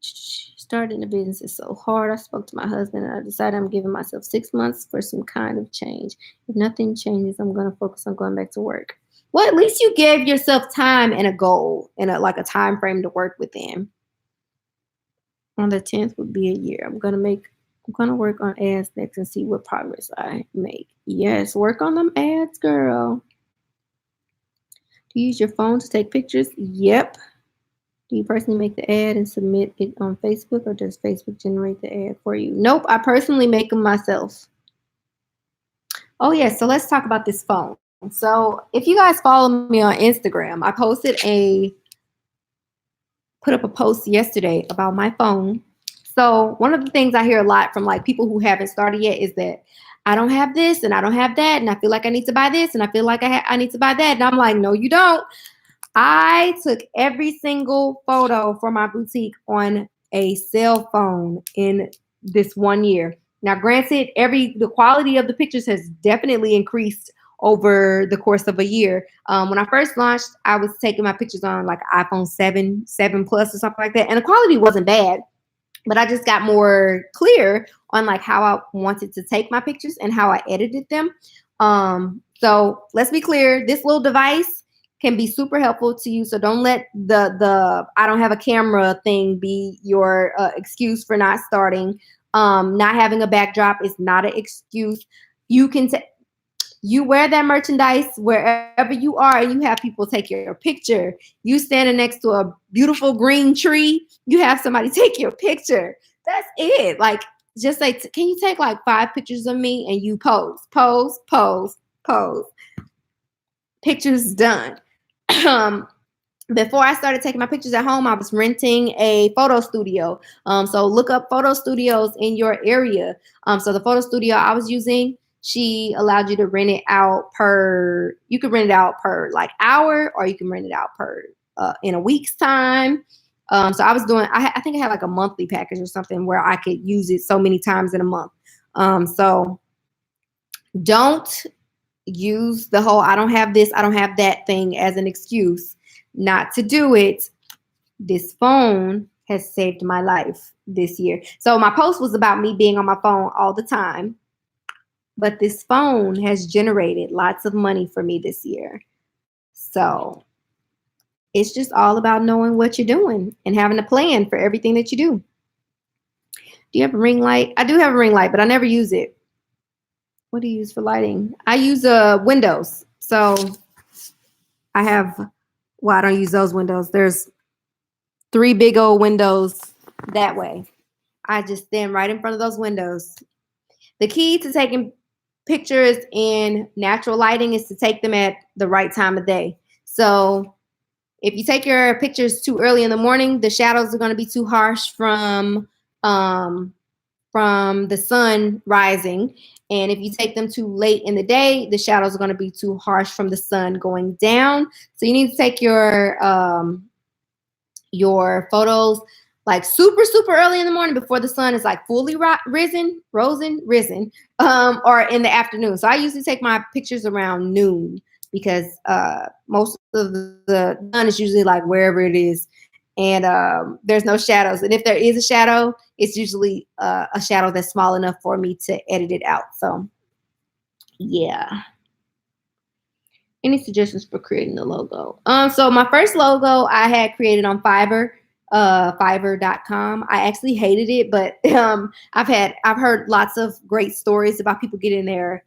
Starting a business is so hard. I spoke to my husband and I decided I'm giving myself 6 months for some kind of change. If nothing changes, I'm going to focus on going back to work. Well, at least you gave yourself time and a goal and like a time frame to work within. On the 10th would be a year. I'm going to work on ads next and see what progress I make. Yes, work on them ads, girl. Do you use your phone to take pictures? Yep. Do you personally make the ad and submit it on Facebook, or does Facebook generate the ad for you? Nope, I personally make them myself. Oh yeah, so let's talk about this phone. So if you guys follow me on Instagram, I put up a post yesterday about my phone. So one of the things I hear a lot from like people who haven't started yet is that I don't have this and I don't have that, and I feel like I need to buy this and I feel like I need to buy that. And I'm like, no, you don't. I took every single photo for my boutique on a cell phone in this 1 year. Now, granted, the quality of the pictures has definitely increased over the course of a year. When I first launched, I was taking my pictures on like iPhone 7 Plus or something like that. And the quality wasn't bad, but I just got more clear on like how I wanted to take my pictures and how I edited them. So let's be clear, this little device can be super helpful to you. So don't let the I don't have a camera thing be your excuse for not starting. Not having a backdrop is not an excuse. You wear that merchandise wherever you are, and you have people take your picture. You standing next to a beautiful green tree, you have somebody take your picture. That's it. Like, just say, can you take like 5 pictures of me, and you pose. Pictures done. Before I started taking my pictures at home, I was renting a photo studio. So look up photo studios in your area. So the photo studio I was using, she allowed you to rent it out per like hour, or you can rent it out per in a week's time. So I was doing, I think I had like a monthly package or something where I could use it so many times in a month. So don't use the whole I don't have this, I don't have that thing as an excuse not to do it. This phone has saved my life this year. So my post was about me being on my phone all the time, but this phone has generated lots of money for me this year. So it's just all about knowing what you're doing and having a plan for everything that you do. Do you have a ring light? I do have a ring light, but I never use it. What do you use for lighting? I use windows. So I don't use those windows. There's 3 big old windows that way. I just stand right in front of those windows. The key to taking pictures in natural lighting is to take them at the right time of day. So if you take your pictures too early in the morning, the shadows are going to be too harsh from the sun rising. And if you take them too late in the day, the shadows are going to be too harsh from the sun going down. So you need to take your photos like super, super early in the morning before the sun is like fully risen, or in the afternoon. So I usually take my pictures around noon because most of the sun is usually like wherever it is. And there's no shadows. And if there is a shadow, it's usually a shadow that's small enough for me to edit it out. So, yeah. Any suggestions for creating the logo? So my first logo I had created on Fiverr, Fiverr.com. I actually hated it, but I've heard lots of great stories about people getting their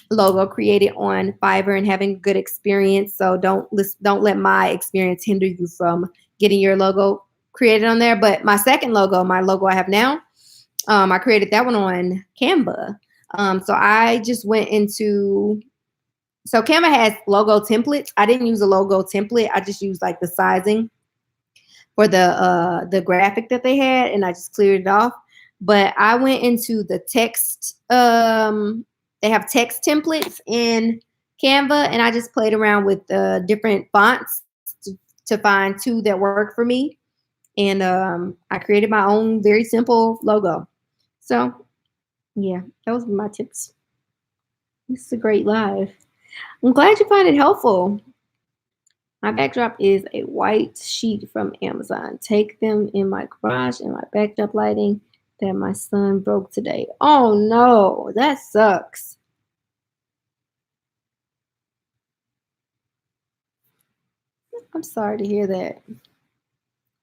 logo created on Fiverr and having a good experience. So don't let my experience hinder you from getting your logo created on there. But my second logo, my logo I have now, I created that one on Canva. So I just went into, so Canva has logo templates. I didn't use a logo template. I just used like the sizing for the graphic that they had, and I just cleared it off. But I went into the text. They have text templates in Canva, and I just played around with different fonts to find two that work for me. And I created my own very simple logo. So yeah, those were my tips. This is a great live. I'm glad you find it helpful. My backdrop is a white sheet from Amazon. Take them in my garage and my backdrop lighting that my son broke today. Oh no, that sucks. I'm sorry to hear that.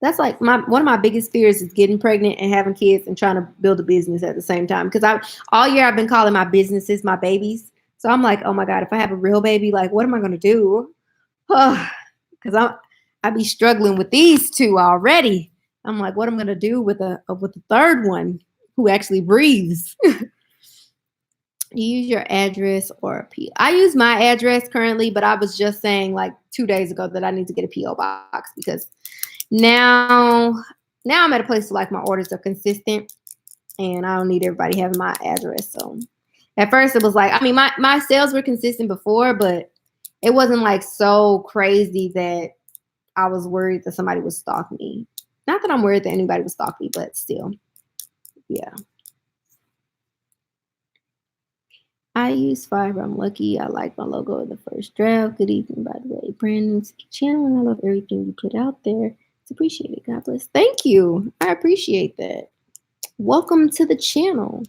That's like one of my biggest fears is getting pregnant and having kids and trying to build a business at the same time. Because I all year I've been calling my businesses my babies. So I'm like, oh my God, if I have a real baby, like what am I gonna do? Because I be struggling with these two already. I'm like, what am I gonna do with a third one who actually breathes? You use your address or a P. I use my address currently, but I was just saying like 2 days ago that I need to get a PO box because now I'm at a place where like my orders are consistent and I don't need everybody having my address. So at first it was like, I mean, my sales were consistent before, but it wasn't like so crazy that I was worried that somebody would stalk me. Not that I'm worried that anybody would stalk me, but still, yeah. I use Fiverr. I'm lucky. I like my logo in the first draft. Good evening, by the way. Brand new to the channel, and I love everything you put out there. It's appreciated. God bless. Thank you. I appreciate that. Welcome to the channel.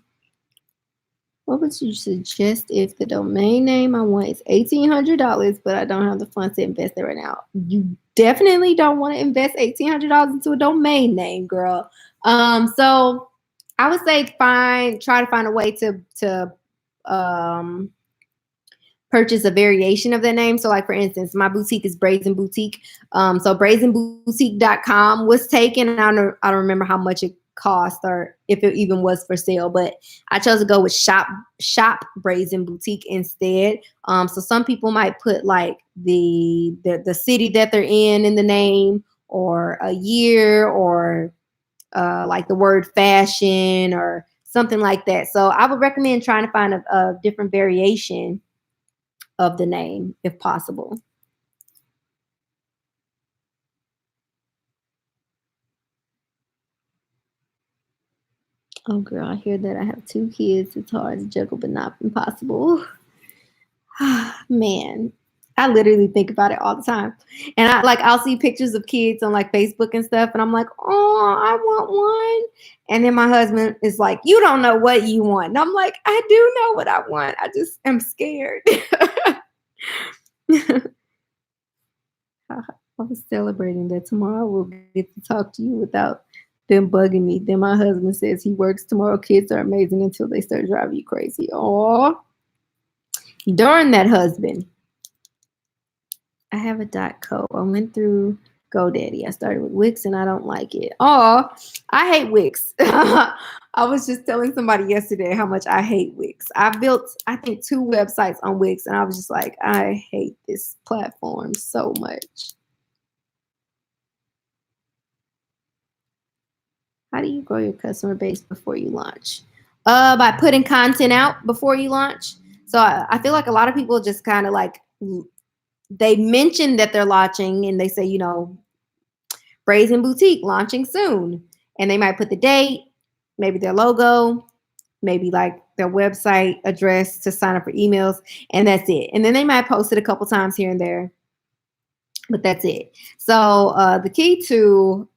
What would you suggest if the domain name I want is $1,800, but I don't have the funds to invest it right now? You definitely don't want to invest $1,800 into a domain name, girl. So I would say try to find a way to purchase a variation of that name. So like for instance, my boutique is Brazen Boutique. So brazenboutique.com was taken. I don't remember how much it cost or if it even was for sale, but I chose to go with shop Brazen Boutique instead. So some people might put like the city that they're in the name, or a year, or like the word fashion or something like that. So I would recommend trying to find a different variation of the name if possible. Oh girl, I hear that. I have 2 kids. It's hard to juggle, but not impossible. Man, I literally think about it all the time. And I'll see pictures of kids on like Facebook and stuff, and I'm like, oh, I want one. And then my husband is like, you don't know what you want. And I'm like, I do know what I want. I just am scared. I was celebrating that tomorrow we'll get to talk to you without them bugging me. Then my husband says he works tomorrow. Kids are amazing until they start driving you crazy. Oh, darn that husband. I have a .co. I went through GoDaddy. I started with Wix and I don't like it. Oh, I hate Wix. I was just telling somebody yesterday how much I hate Wix. I built, I think, 2 websites on Wix, and I was just like, I hate this platform so much. How do you grow your customer base before you launch? By putting content out before you launch. So I feel like a lot of people just kind of like, they mention that they're launching and they say, you know, Brazen Boutique launching soon. And they might put the date, maybe their logo, maybe like their website address to sign up for emails, and that's it. And then they might post it a couple times here and there, but that's it. So the key to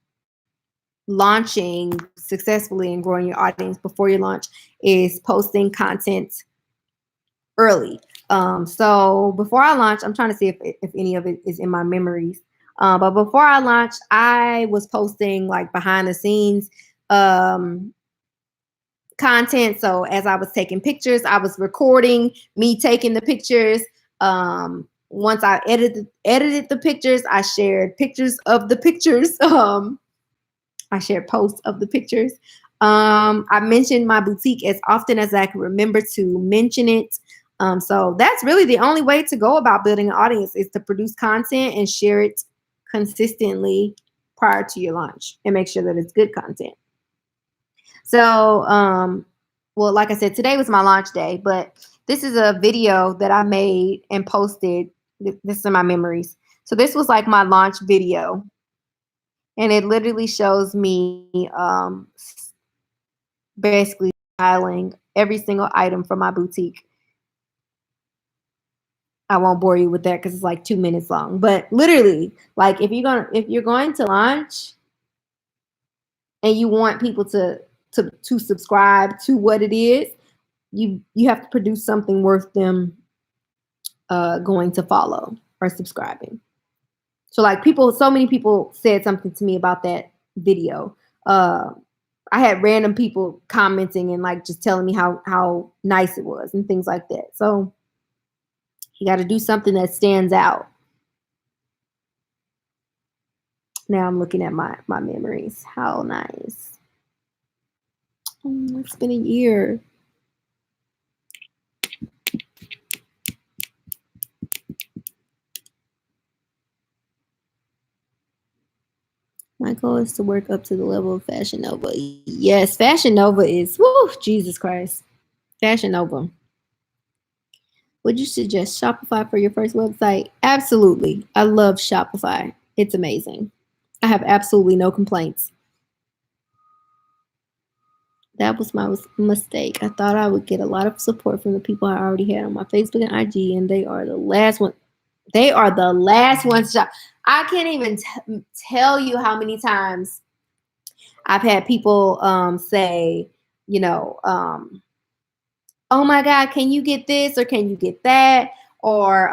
launching successfully and growing your audience before you launch is posting content early. So before I launch, I'm trying to see if any of it is in my memories. But before I launched, I was posting like behind the scenes content. So as I was taking pictures, I was recording me taking the pictures. Once I edited the pictures, I shared pictures of the pictures. I shared posts of the pictures. I mentioned my boutique as often as I can remember to mention it. So that's really the only way to go about building an audience, is to produce content and share it consistently prior to your launch and make sure that it's good content. So, well, like I said, today was my launch day, but this is a video that I made and posted. This are my memories. So this was like my launch video, and it literally shows me basically styling every single item from my boutique. I won't bore you with that because it's like 2 minutes long. But literally, like if you're going to launch and you want people to subscribe to what it is, you have to produce something worth them going to follow or subscribing. So like so many people said something to me about that video. I had random people commenting and like just telling me how nice it was and things like that. So you got to do something that stands out. Now I'm looking at my memories. How nice. It's been a year. My goal is to work up to the level of Fashion Nova. Yes, Fashion Nova is, whoo, Jesus Christ. Fashion Nova. Would you suggest Shopify for your first website? Absolutely. I love Shopify. It's amazing. I have absolutely no complaints. That was my mistake. I thought I would get a lot of support from the people I already had on my Facebook and IG, and they are the last one. They are the last ones to shop. I can't even tell you how many times I've had people say, you know, oh my God, can you get this or can you get that? Or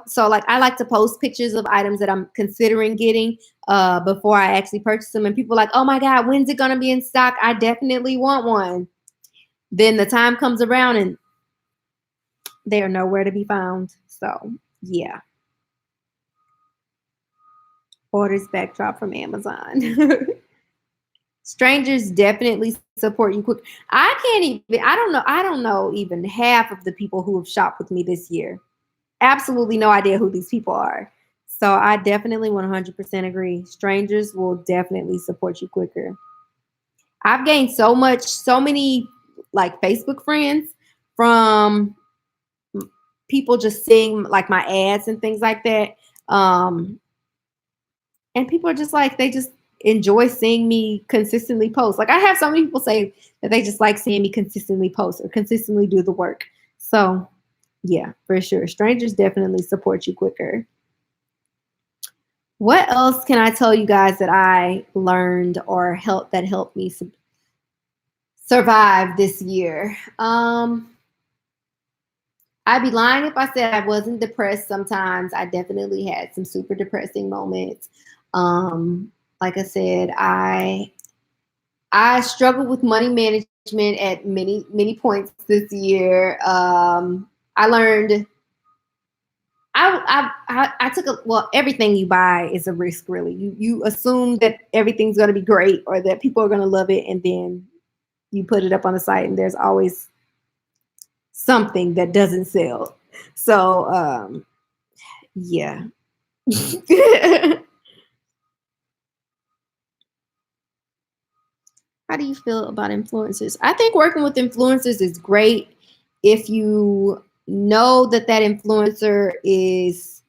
so like I like to post pictures of items that I'm considering getting before I actually purchase them. And people are like, oh my God, when's it going to be in stock? I definitely want one. Then the time comes around and they are nowhere to be found. So yeah. Orders backdrop from Amazon. Strangers definitely support you quick. I don't know even half of the people who have shopped with me this year. Absolutely no idea who these people are. So I definitely 100% agree. Strangers will definitely support you quicker. I've gained so many like Facebook friends from people just seeing like my ads and things like that. And people are just like, they just enjoy seeing me consistently post. Like I have so many people say that they just like seeing me consistently post or consistently do the work. So yeah, for sure. Strangers definitely support you quicker. What else can I tell you guys that I learned or helped me survive this year? I'd be lying if I said I wasn't depressed sometimes. I definitely had some super depressing moments. Like I said, I struggled with money management at many points this year. I learned I took everything you buy is a risk, really. You assume that everything's going to be great or that people are going to love it, and then you put it up on the site and there's always something that doesn't sell. So yeah. How do you feel about influencers? I think working with influencers is great if you know that influencer is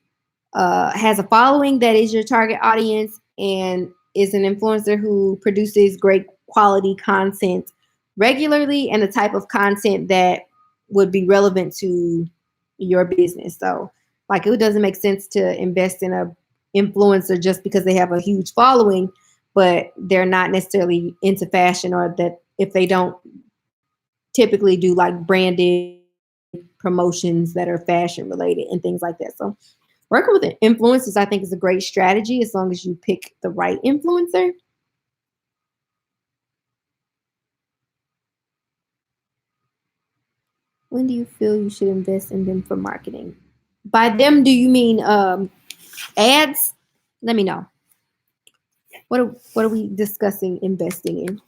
has a following that is your target audience and is an influencer who produces great quality content regularly and the type of content that would be relevant to your business. So like it doesn't make sense to invest in a influencer just because they have a huge following, but they're not necessarily into fashion, or that if they don't typically do like branded promotions that are fashion related and things like that. So working with influencers, I think, is a great strategy as long as you pick the right influencer. When do you feel you should invest in them for marketing? By them, do you mean ads? Let me know. What are we discussing investing in?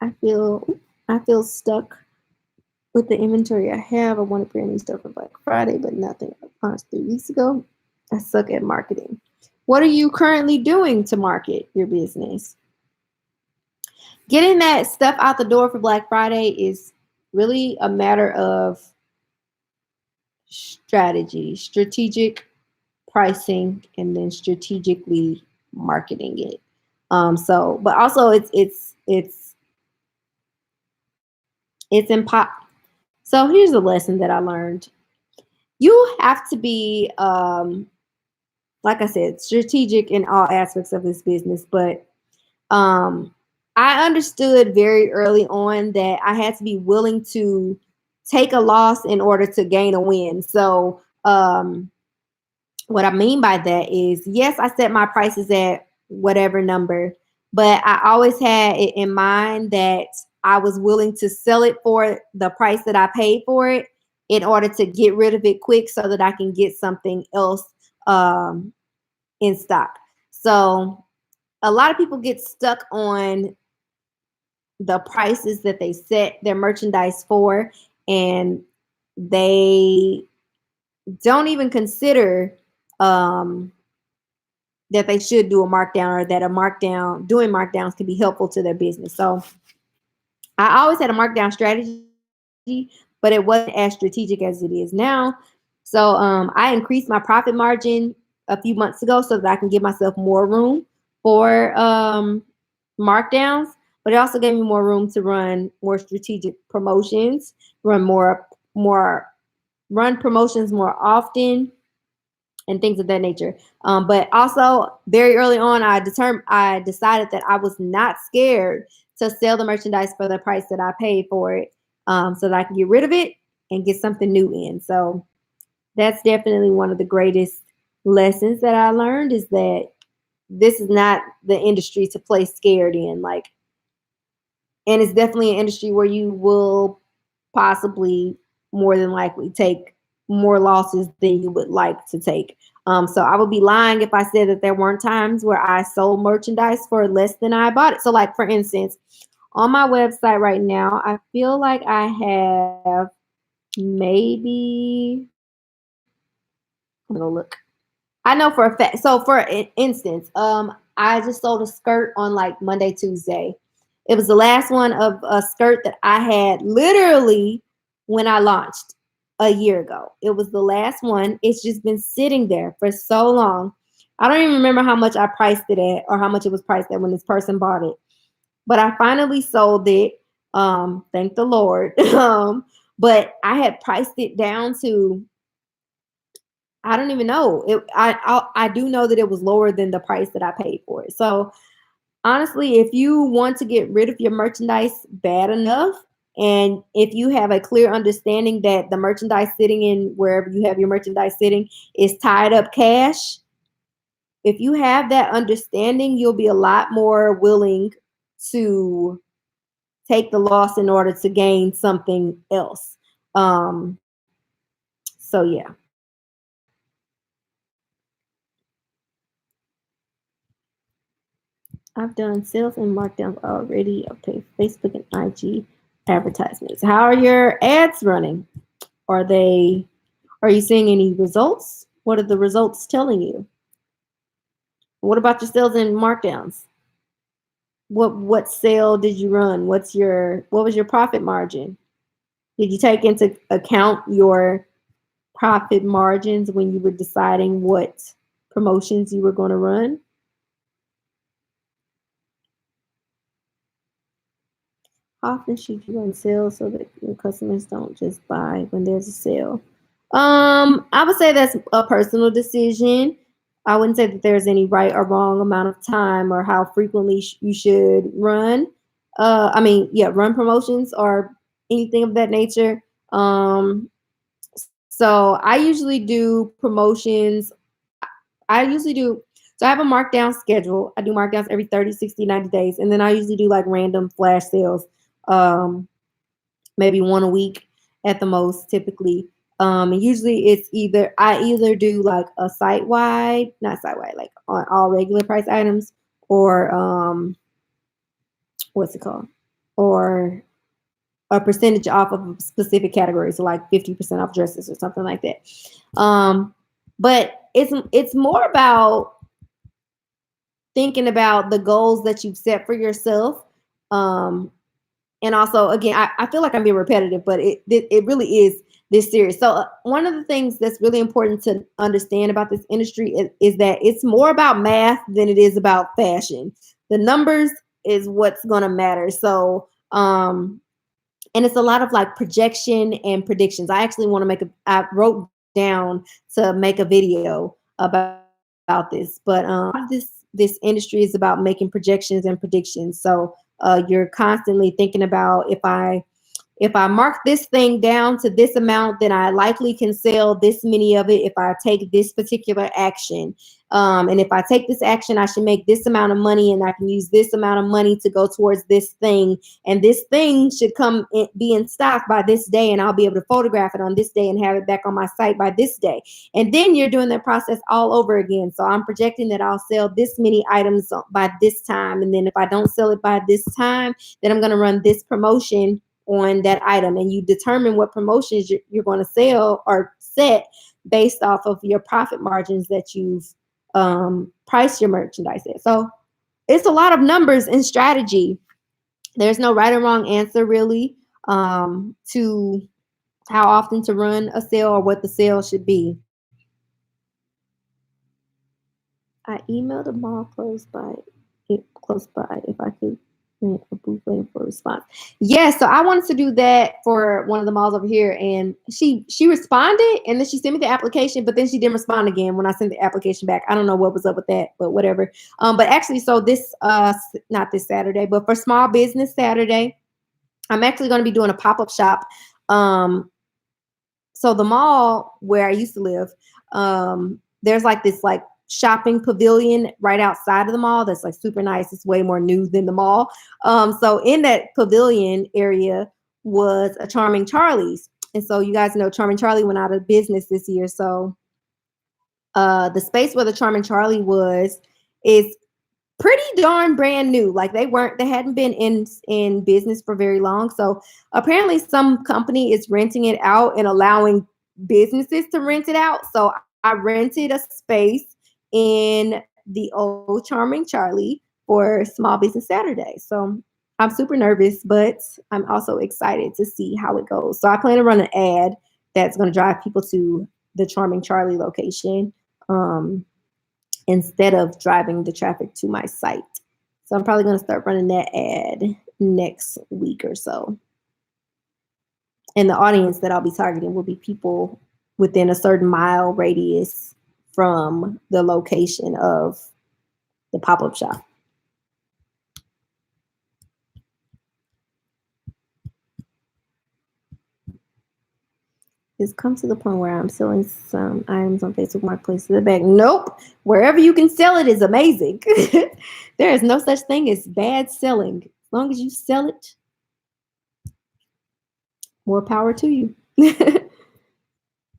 I feel I feel stuck with the inventory I have. I want to brand new stuff for Black Friday, but nothing launched 3 weeks ago. I suck at marketing. What are you currently doing to market your business? Getting that stuff out the door for Black Friday is really a matter of strategic pricing, and then strategically marketing it. But also it's impo. So here's a lesson that I learned. You have to be, like I said, strategic in all aspects of this business. But um, I understood very early on that I had to be willing to take a loss in order to gain a win. So what I mean by that is, yes, I set my prices at whatever number, but I always had it in mind that I was willing to sell it for the price that I paid for it in order to get rid of it quick so that I can get something else um, in stock. So a lot of people get stuck on the prices that they set their merchandise for, and they don't even consider um, that they should do a markdown, or that doing markdowns can be helpful to their business. So I always had a markdown strategy, but it wasn't as strategic as it is now. So I increased my profit margin a few months ago so that I can give myself more room for markdowns, but it also gave me more room to run more strategic promotions, run more run promotions more often, and things of that nature. But also very early on, I decided that I was not scared to sell the merchandise for the price that I paid for it, so that I can get rid of it and get something new in. So that's definitely one of the greatest lessons that I learned, is that this is not the industry to play scared in. Like, and it's definitely an industry where you will possibly more than likely take more losses than you would like to take. So I would be lying if I said that there weren't times where I sold merchandise for less than I bought it. So, like, for instance, on my website right now, I feel like I have maybe, I'm gonna go look. I know for a fact. So, for instance, I just sold a skirt on like Monday, Tuesday. It was the last one of a skirt that I had literally when I launched a year ago. It was the last one. It's just been sitting there for so long. I don't even remember how much I priced it at, or how much it was priced at when this person bought it. But I finally sold it. Thank the Lord. But I had priced it down to, I don't even know. I do know that it was lower than the price that I paid for it. So honestly, if you want to get rid of your merchandise bad enough, and if you have a clear understanding that the merchandise sitting in wherever you have your merchandise sitting is tied up cash, if you have that understanding, you'll be a lot more willing to take the loss in order to gain something else. Um, so yeah. I've done sales and markdowns already. I've paid Facebook and IG advertisements. How are your ads running? Are they are you seeing any results? What are the results telling you? What about your sales and markdowns? What sale did you run? What was your profit margin? Did you take into account your profit margins when you were deciding what promotions you were going to run? How often should you run sales so that your customers don't just buy when there's a sale? I would say that's a personal decision. I wouldn't say that there's any right or wrong amount of time or how frequently you should run. Yeah, run promotions or anything of that nature. So I usually do promotions. I usually do. So I have a markdown schedule. I do markdowns every 30, 60, 90 days. And then I usually do like random flash sales, maybe one a week at the most, typically. And usually I either do like a site wide, not site wide, like on all regular price items, or what's it called? or a percentage off of a specific category, so like 50% off dresses or something like that. But it's more about thinking about the goals that you've set for yourself. And also, again, I feel like I'm being repetitive, but it really is this serious. So one of the things that's really important to understand about this industry is that it's more about math than it is about fashion. The numbers is what's going to matter. So, and it's a lot of like projection and predictions. I actually want to I wrote down to make a video about this, but this industry is about making projections and predictions. So you're constantly thinking about, if I mark this thing down to this amount, then I likely can sell this many of it if I take this particular action. And if I take this action, I should make this amount of money, and I can use this amount of money to go towards this thing. And this thing should be in stock by this day, and I'll be able to photograph it on this day and have it back on my site by this day. And then you're doing that process all over again. So I'm projecting that I'll sell this many items by this time. And then if I don't sell it by this time, then I'm going to run this promotion on that item. And you determine what promotions you're going to sell or set based off of your profit margins that you've priced your merchandise at. So it's a lot of numbers and strategy. There's no right or wrong answer really to how often to run a sale or what the sale should be. I emailed a mall close by if I could rent a booth waiting for a response. Yeah, so I wanted to do that for one of the malls over here, and she responded, and then she sent me the application, but then she didn't respond again when I sent the application back. I don't know what was up with that, but whatever. But actually, so this not this Saturday, but for Small Business Saturday, I'm actually going to be doing a pop-up shop. So the mall where I used to live, there's like this like shopping pavilion right outside of the mall that's like super nice. It's way more new than the mall. So in that pavilion area was a Charming Charlie's. And so you guys know Charming Charlie went out of business this year. So the space where the Charming Charlie is pretty darn brand new. Like they hadn't been in business for very long. So apparently some company is renting it out and allowing businesses to rent it out. So I rented a space in the old Charming Charlie for Small Business Saturday. So I'm super nervous, but I'm also excited to see how it goes. So I plan to run an ad that's going to drive people to the Charming Charlie location instead of driving the traffic to my site. So I'm probably going to start running that ad next week or so. And the audience that I'll be targeting will be people within a certain mile radius from the location of the pop-up shop. It's come to the point where I'm selling some items on Facebook Marketplace to the back. Nope. Wherever you can sell it is amazing. There is no such thing as bad selling. As long as you sell it, more power to you.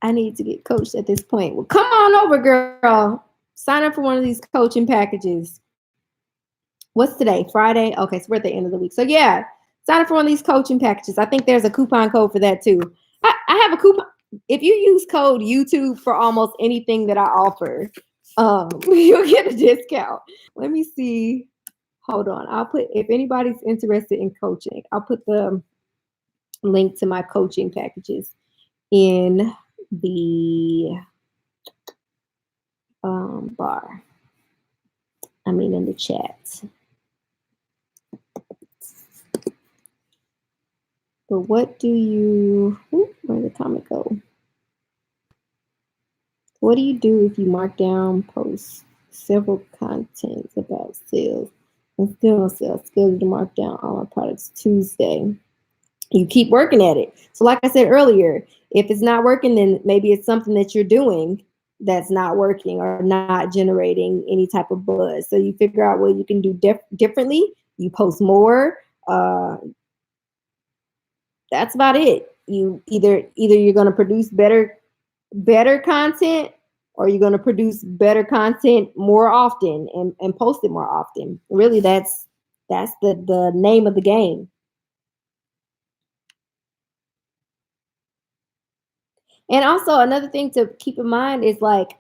I need to get coached at this point. Well, come on over, girl. Sign up for one of these coaching packages. What's today? Friday? Okay, so we're at the end of the week. So yeah, sign up for one of these coaching packages. I think there's a coupon code for that too. I have a coupon. If you use code YouTube for almost anything that I offer, you'll get a discount. Let me see. Hold on. I'll put, if anybody's interested in coaching, I'll put the link to my coaching packages in the bar. I mean, in the chat. But what do you, where did the comment go? What do you do if you mark down posts several contents about sales and still don't sell? Scheduled to mark down all our products Tuesday. You keep working at it. So like I said earlier, if it's not working, then maybe it's something that you're doing that's not working or not generating any type of buzz. So you figure out what you can do differently. You post more. That's about it. You either you're going to produce better content, or you're going to produce better content more often and post it more often. Really, that's the name of the game. And also another thing to keep in mind is like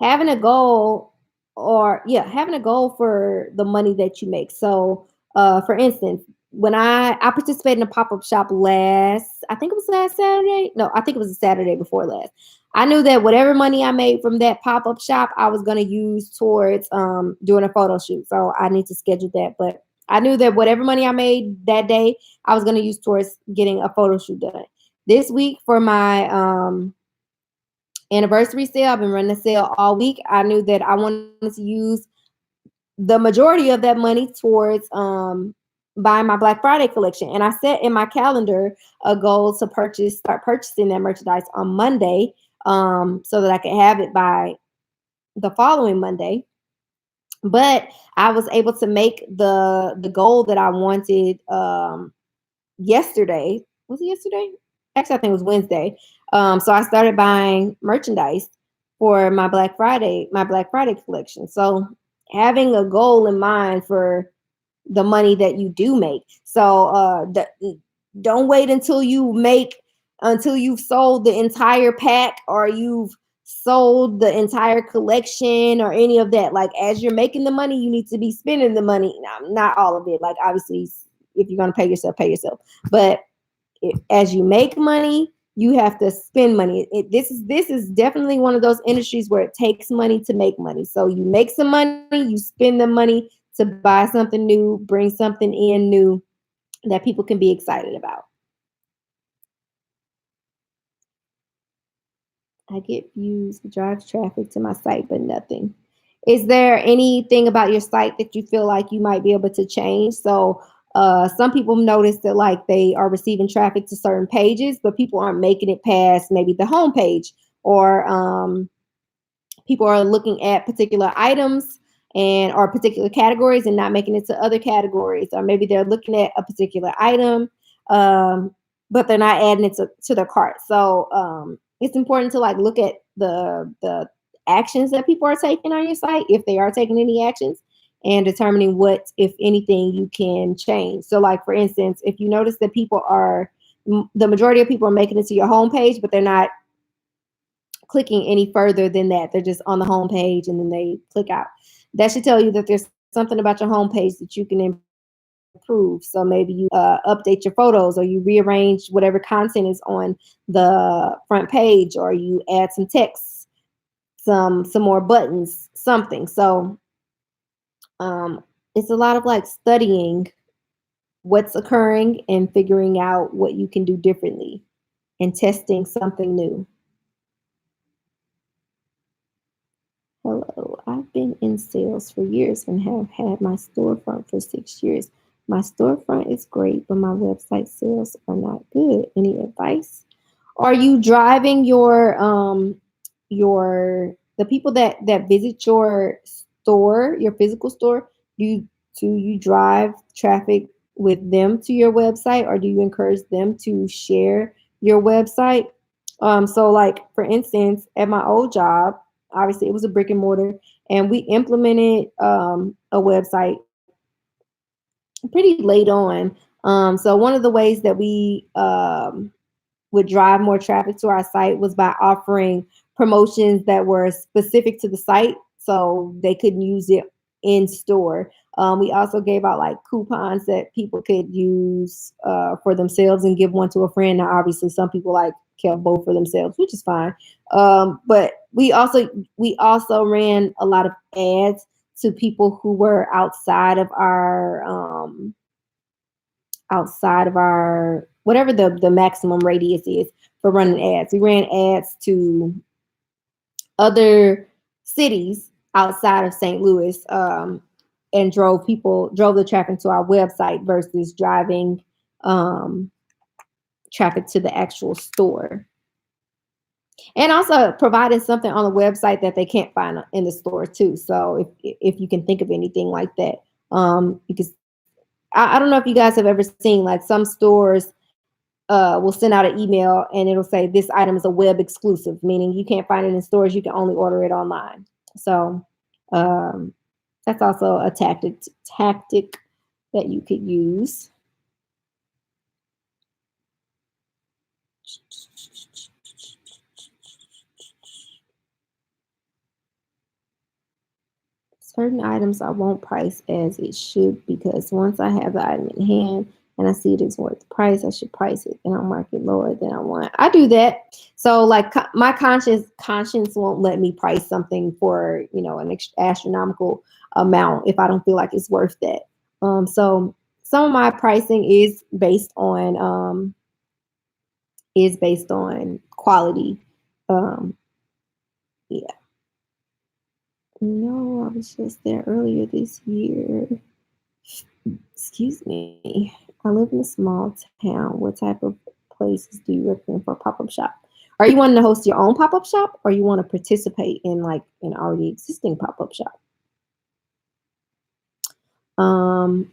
having a goal, or yeah, having a goal for the money that you make. So for instance, when I participated in a pop-up shop last, I think it was last Saturday. No, I think it was the Saturday before last. I knew that whatever money I made from that pop-up shop, I was going to use towards doing a photo shoot. So I need to schedule that. But I knew that whatever money I made that day, I was going to use towards getting a photo shoot done. This week for my anniversary sale, I've been running a sale all week. I knew that I wanted to use the majority of that money towards buying my Black Friday collection. And I set in my calendar a goal to start purchasing that merchandise on Monday, so that I could have it by the following Monday. But I was able to make the goal that I wanted yesterday. Was it yesterday? Actually, I think it was Wednesday. So I started buying merchandise for my Black Friday collection. So having a goal in mind for the money that you do make. So don't wait until you've sold the entire pack, or you've sold the entire collection, or any of that. Like, as you're making the money, you need to be spending the money. Not all of it. Like, obviously, if you're going to pay yourself, pay yourself. But as you make money, you have to spend money. This is definitely one of those industries where it takes money to make money. So you make some money, you spend the money to buy something new, bring something in new that people can be excited about. I get views, drive traffic to my site, but nothing. Is there anything about your site that you feel like you might be able to change? So some people notice that like they are receiving traffic to certain pages, but people aren't making it past maybe the home page, or people are looking at particular items and or particular categories and not making it to other categories, or maybe they're looking at a particular item, um, but they're not adding it to their cart. So it's important to like look at the actions that people are taking on your site, if they are taking any actions, and determining what, if anything, you can change. So like, for instance, if you notice that the majority of people are making it to your homepage, but they're not clicking any further than that. They're just on the home page and then they click out. That should tell you that there's something about your home page that you can improve. So maybe you update your photos, or you rearrange whatever content is on the front page, or you add some text, some more buttons, something. So um, it's a lot of like studying what's occurring and figuring out what you can do differently and testing something new. Hello, I've been in sales for years and have had my storefront for 6 years. My storefront is great, but my website sales are not good. Any advice? Are you driving the people that visit your store, your physical store? Do you drive traffic with them to your website, or do you encourage them to share your website? So like, for instance, at my old job, obviously it was a brick and mortar, and we implemented a website pretty late on. So one of the ways that we would drive more traffic to our site was by offering promotions that were specific to the site, so they couldn't use it in store. We also gave out like coupons that people could use for themselves and give one to a friend. Now, obviously, some people like kept both for themselves, which is fine. But we also ran a lot of ads to people who were outside of our whatever the maximum radius is for running ads. We ran ads to other cities outside of St. Louis, and drove the traffic to our website versus driving um, traffic to the actual store. And also providing something on the website that they can't find in the store too. So if you can think of anything like that, because I don't know if you guys have ever seen like some stores will send out an email and it'll say this item is a web exclusive, meaning you can't find it in stores, you can only order it online. So um, that's also a tactic that you could use. Certain items I won't price as it should because once I have the item in hand and I see it is worth the price, I should price it and I'll mark it lower than I want. I do that. So like my conscience won't let me price something for, an astronomical amount if I don't feel like it's worth that. So some of my pricing is based on quality. Um, yeah. No, I was just there earlier this year. Excuse me. I live in a small town. What type of places do you recommend for a pop-up shop? Are you wanting to host your own pop-up shop or you want to participate in like an already existing pop-up shop? Um,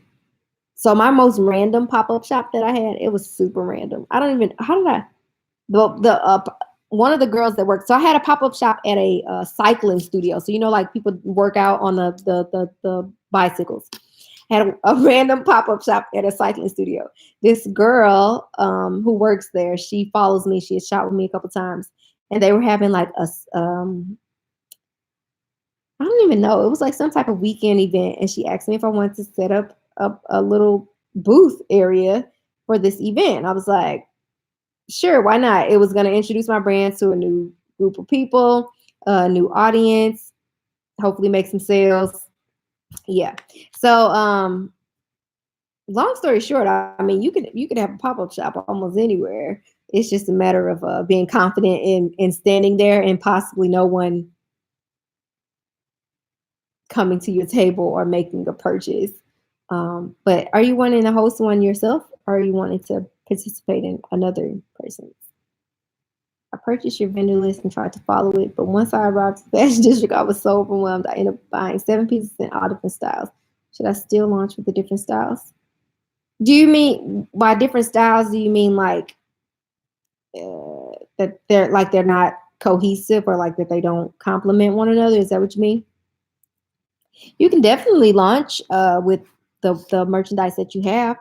so my most random pop-up shop that I had, it was super random. I don't even, how did I, the one of the girls that worked, so I had a pop-up shop at a cycling studio. So, like people work out on the bicycles. Had a random pop-up shop at a cycling studio. This girl who works there, she follows me. She has shot with me a couple times, and they were having like I don't even know. It was like some type of weekend event, and she asked me if I wanted to set up a little booth area for this event. I was like, sure, why not? It was going to introduce my brand to a new group of people, a new audience, hopefully make some sales. Yeah. So, long story short, I mean, you could have a pop-up shop almost anywhere. It's just a matter of being confident in standing there and possibly no one coming to your table or making a purchase. But are you wanting to host one yourself, or are you wanting to participate in another person's? I purchased your vendor list and tried to follow it, but once I arrived to the fashion district, I was so overwhelmed. I ended up buying 7 pieces in all different styles. Should I still launch with the different styles? Do you mean by different styles? Do you mean like that they're not cohesive or like that they don't complement one another? Is that what you mean? You can definitely launch with the merchandise that you have.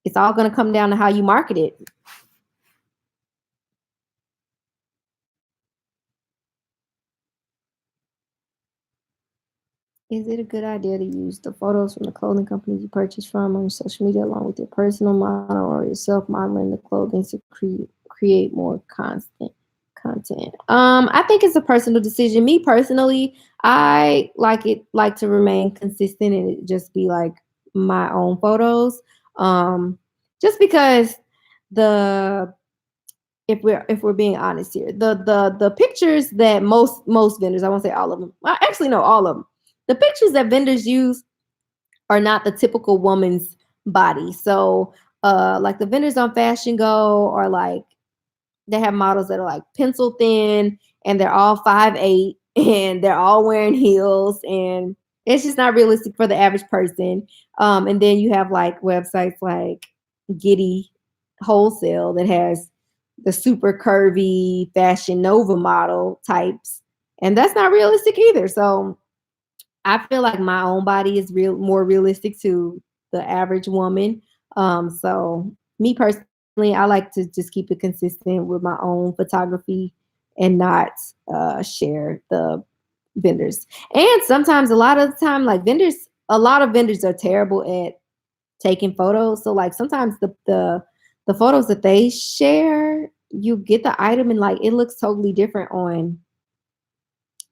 It's all going to come down to how you market it. Is it a good idea to use the photos from the clothing companies you purchase from on your social media along with your personal model or yourself modeling the clothing to create more constant content? I think it's a personal decision. Me personally, I like to remain consistent and it just be like my own photos. Just because the if we're being honest here, the pictures that most vendors, I won't say all of them. Well, actually, no, all of them. The pictures that vendors use are not the typical woman's body. So, like the vendors on Fashion Go are like they have models that are like pencil thin and they're all 5'8" and they're all wearing heels and it's just not realistic for the average person. And then you have like websites like Giddy Wholesale that has the super curvy Fashion Nova model types, and that's not realistic either. So I feel like my own body is more realistic to the average woman. So me personally, I like to just keep it consistent with my own photography and not share the vendors. And sometimes, a lot of the time, like a lot of vendors are terrible at taking photos. So like sometimes the photos that they share, you get the item and like it looks totally different on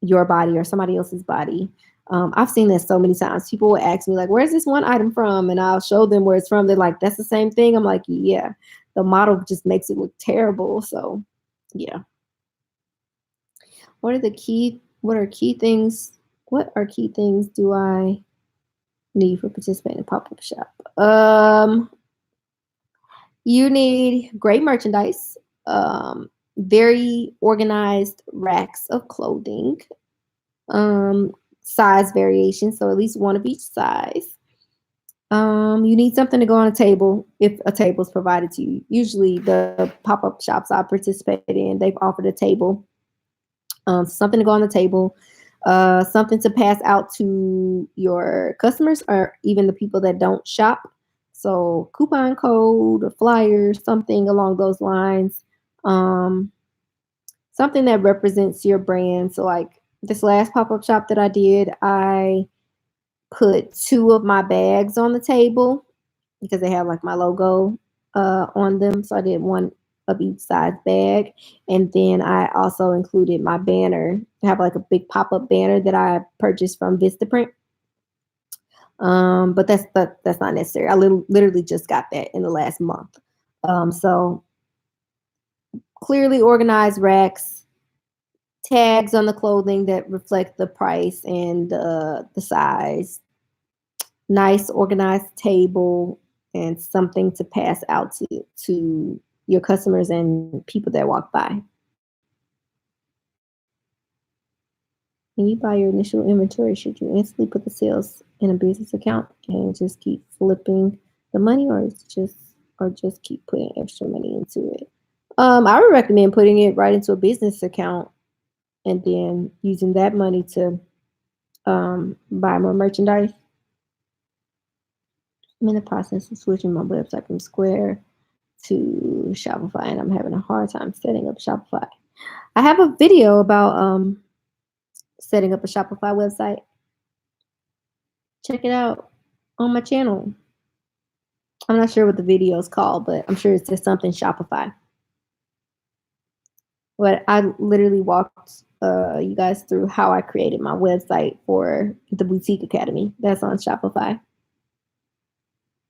your body or somebody else's body. I've seen this so many times. People will ask me like, "Where's this one item from?" And I'll show them where it's from. They're like, "That's the same thing." I'm like, "Yeah." The model just makes it look terrible. So, yeah. What are the key? What are key things? What are key things do I need for participating in pop-up shop? You need great merchandise, very organized racks of clothing, um, size variation, so at least one of each size. You need something to go on a table if a table is provided to you. Usually, the pop up shops I participate in, they've offered a table, something to go on the table, something to pass out to your customers or even the people that don't shop. So, coupon code, a flyer, something along those lines. Um, Something that represents your brand. So, like this last pop up shop that I did, I put 2 of my bags on the table because they have like my logo on them. So I did one of each size bag. And then I also included my banner. I have like a big pop-up banner that I purchased from Vistaprint. But that's not necessary. I literally just got that in the last month. So clearly organized racks, tags on the clothing that reflect the price and the size, nice organized table, and something to pass out to your customers and people that walk by. When you buy your initial inventory, should you instantly put the sales in a business account and just keep flipping the money, or just keep putting extra money into it? I would recommend putting it right into a business account and then using that money to buy more merchandise. I'm in the process of switching my website from Square to Shopify, and I'm having a hard time setting up Shopify. I have a video about setting up a Shopify website. Check it out on my channel. I'm not sure what the video is called, but I'm sure it's just something Shopify. But I literally walked you guys through how I created my website for the Boutique Academy. That's on Shopify.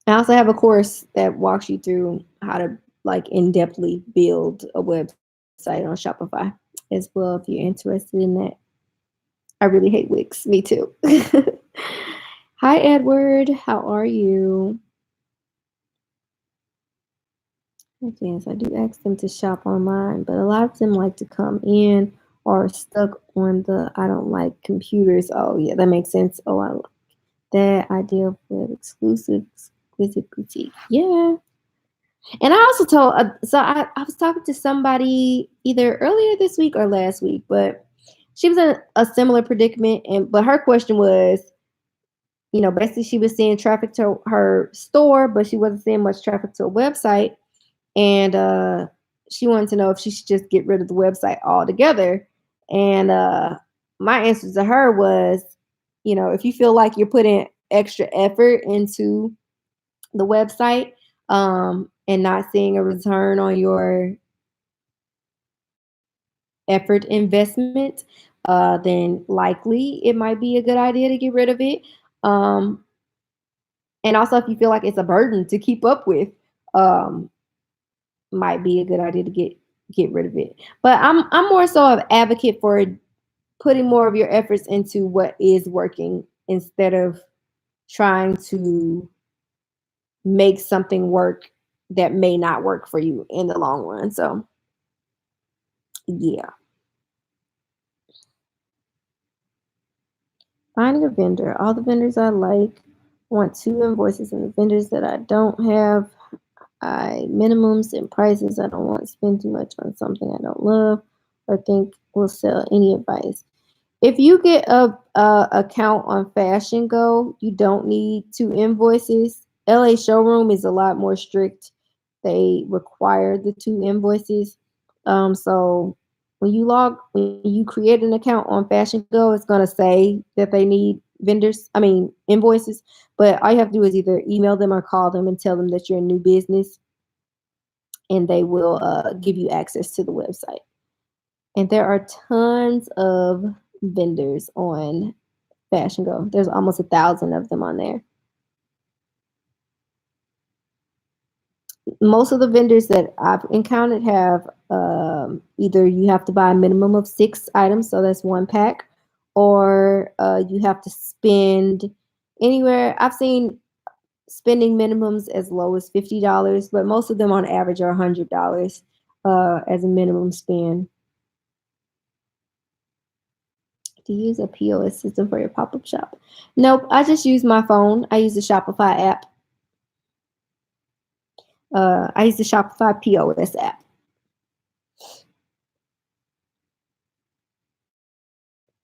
I also have a course that walks you through how to like in-depthly build a website on Shopify as well if you're interested in that. I really hate Wix. Me too. Hi, Edward. How are you? Yes, I do ask them to shop online, but a lot of them like to come in or are stuck on the I don't like computers. Oh, yeah, that makes sense. Oh, I like that idea of web exclusive, exquisite boutique. Yeah. And I also told, I was talking to somebody either earlier this week or last week, but she was in a similar predicament. But her question was, basically she was seeing traffic to her store, but she wasn't seeing much traffic to a website. And she wanted to know if she should just get rid of the website altogether. And my answer to her was, if you feel like you're putting extra effort into the website and not seeing a return on your effort investment, then likely it might be a good idea to get rid of it. And also, if you feel like it's a burden to keep up with, um, might be a good idea to get rid of it. But I'm more so an advocate for putting more of your efforts into what is working instead of trying to make something work that may not work for you in the long run. So yeah. Finding a vendor. All the vendors I like want 2 invoices, and the vendors that I don't have, I minimums and prices. I don't want to spend too much on something I don't love or think will sell. Any advice? If you get a account on Fashion Go, you don't need 2 invoices. LA Showroom is a lot more strict. They require the 2 invoices. So when you create an account on Fashion Go, it's gonna say that they need invoices. But all you have to do is either email them or call them and tell them that you're a new business, and they will give you access to the website. And there are tons of vendors on Fashion Go. There's almost 1,000 of them on there. Most of the vendors that I've encountered have either you have to buy a minimum of 6 items, so that's 1 pack, or you have to spend anywhere. I've seen spending minimums as low as $50, but most of them on average are $100 as a minimum spend. To use a POS system for your pop-up shop? Nope, I just use my phone. I use the Shopify app. I use the Shopify POS app.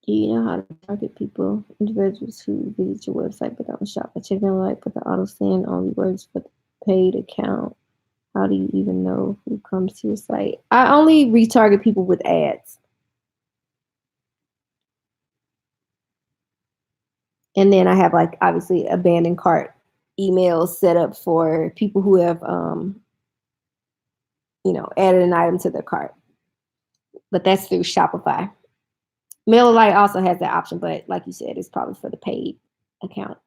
Do you know how to target people, individuals who visit your website but don't shop? I check them like, but the auto send only works for the paid account. How do you even know who comes to your site? I only retarget people with ads. And then I have like obviously abandoned cart emails set up for people who have added an item to their cart. But that's through Shopify. MailerLite also has that option, but like you said, it's probably for the paid account.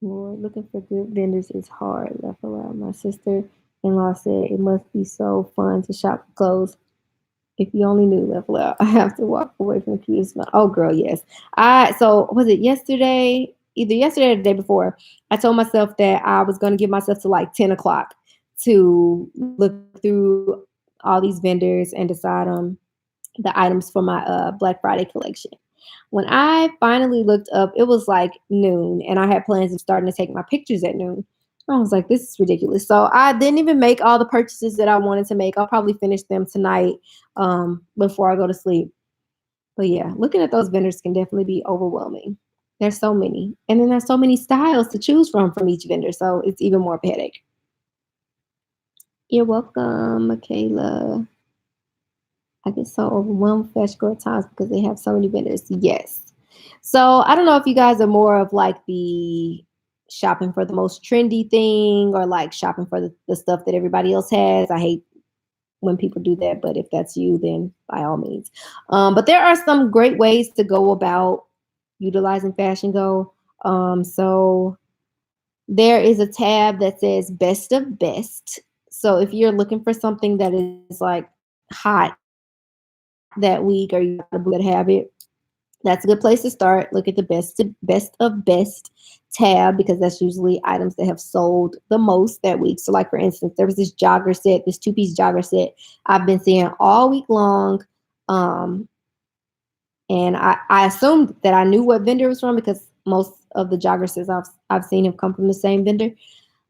Lord, looking for good vendors is hard. Left aloud. My sister-in-law said it must be so fun to shop for clothes. If you only knew, left aloud. I have to walk away from the pews. Oh, girl, yes. So was it yesterday? Either yesterday or the day before. I told myself that I was going to give myself to like 10 o'clock to look through all these vendors and decide on the items for my Black Friday collection. When I finally looked up, it was like noon, and I had plans of starting to take my pictures at noon. I was like, this is ridiculous. So I didn't even make all the purchases that I wanted to make. I'll probably finish them tonight before I go to sleep. But yeah, looking at those vendors can definitely be overwhelming. There's so many. And then there's so many styles to choose from each vendor. So it's even more of a headache. You're welcome, Michaela. I get so overwhelmed with Fashion Girl at times because they have so many vendors. Yes. So I don't know if you guys are more of like the shopping for the most trendy thing or like shopping for the stuff that everybody else has. I hate when people do that, but if that's you, then by all means. But there are some great ways to go about utilizing Fashion Go. So there is a tab that says best of best. So if you're looking for something that is like hot that week or you got a good habit, that's a good place to start. Look at the best of best tab because that's usually items that have sold the most that week. So like for instance, there was this jogger set, this two-piece jogger set I've been seeing all week long. And I assumed that I knew what vendor it was from because most of the jogger sets I've seen have come from the same vendor.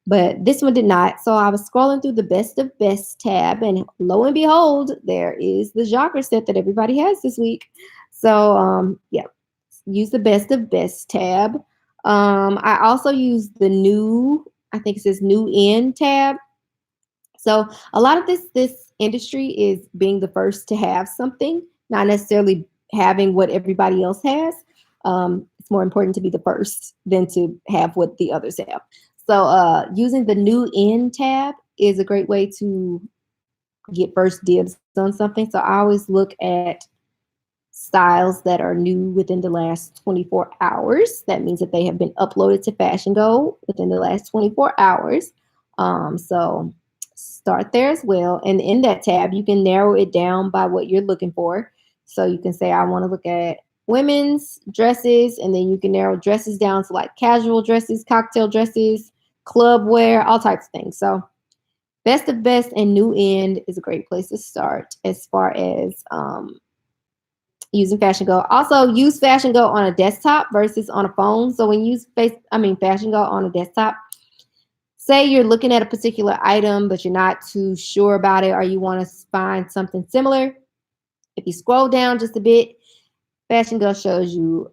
But this one did not. So I was scrolling through the best of best tab, and lo and behold, there is the jogger set that everybody has this week. So yeah, use the best of best tab. I also use the new, I think it says new in tab. So a lot of this industry is being the first to have something, not necessarily having what everybody else has. It's more important to be the first than to have what the others have. So using the new in tab is a great way to get first dibs on something. So I always look at styles that are new within the last 24 hours. That means that they have been uploaded to Fashion Go within the last 24 hours. So start there as well. And in that tab, you can narrow it down by what you're looking for. So you can say, I want to look at women's dresses, and then you can narrow dresses down to like casual dresses, cocktail dresses, club wear, all types of things. So best of best and new end is a great place to start as far as using Fashion Go. Also, use Fashion Go on a desktop versus on a phone. So when you use Fashion Go on a desktop, say you're looking at a particular item, but you're not too sure about it, or you want to find something similar. If you scroll down just a bit, Fashion Go shows you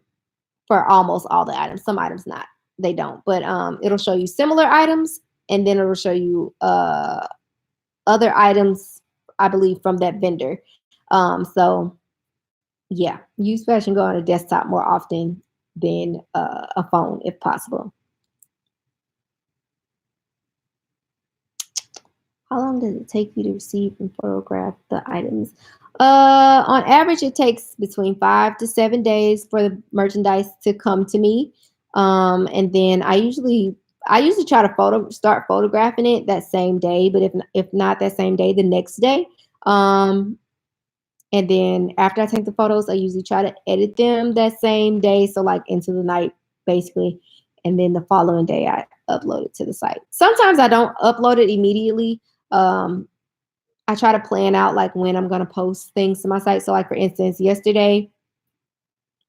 for almost all the items. Some items not, they don't, but it'll show you similar items, and then it'll show you other items, I believe, from that vendor. So yeah, use Fashion Go on a desktop more often than a phone if possible. How long does it take you to receive and photograph the items? On average, it takes between 5 to 7 days for the merchandise to come to me. And then I usually try to start photographing it that same day, but if not that same day, the next day. And then after I take the photos, I usually try to edit them that same day. So like into the night, basically. And then the following day, I upload it to the site. Sometimes I don't upload it immediately. I try to plan out like when I'm going to post things to my site. So like for instance,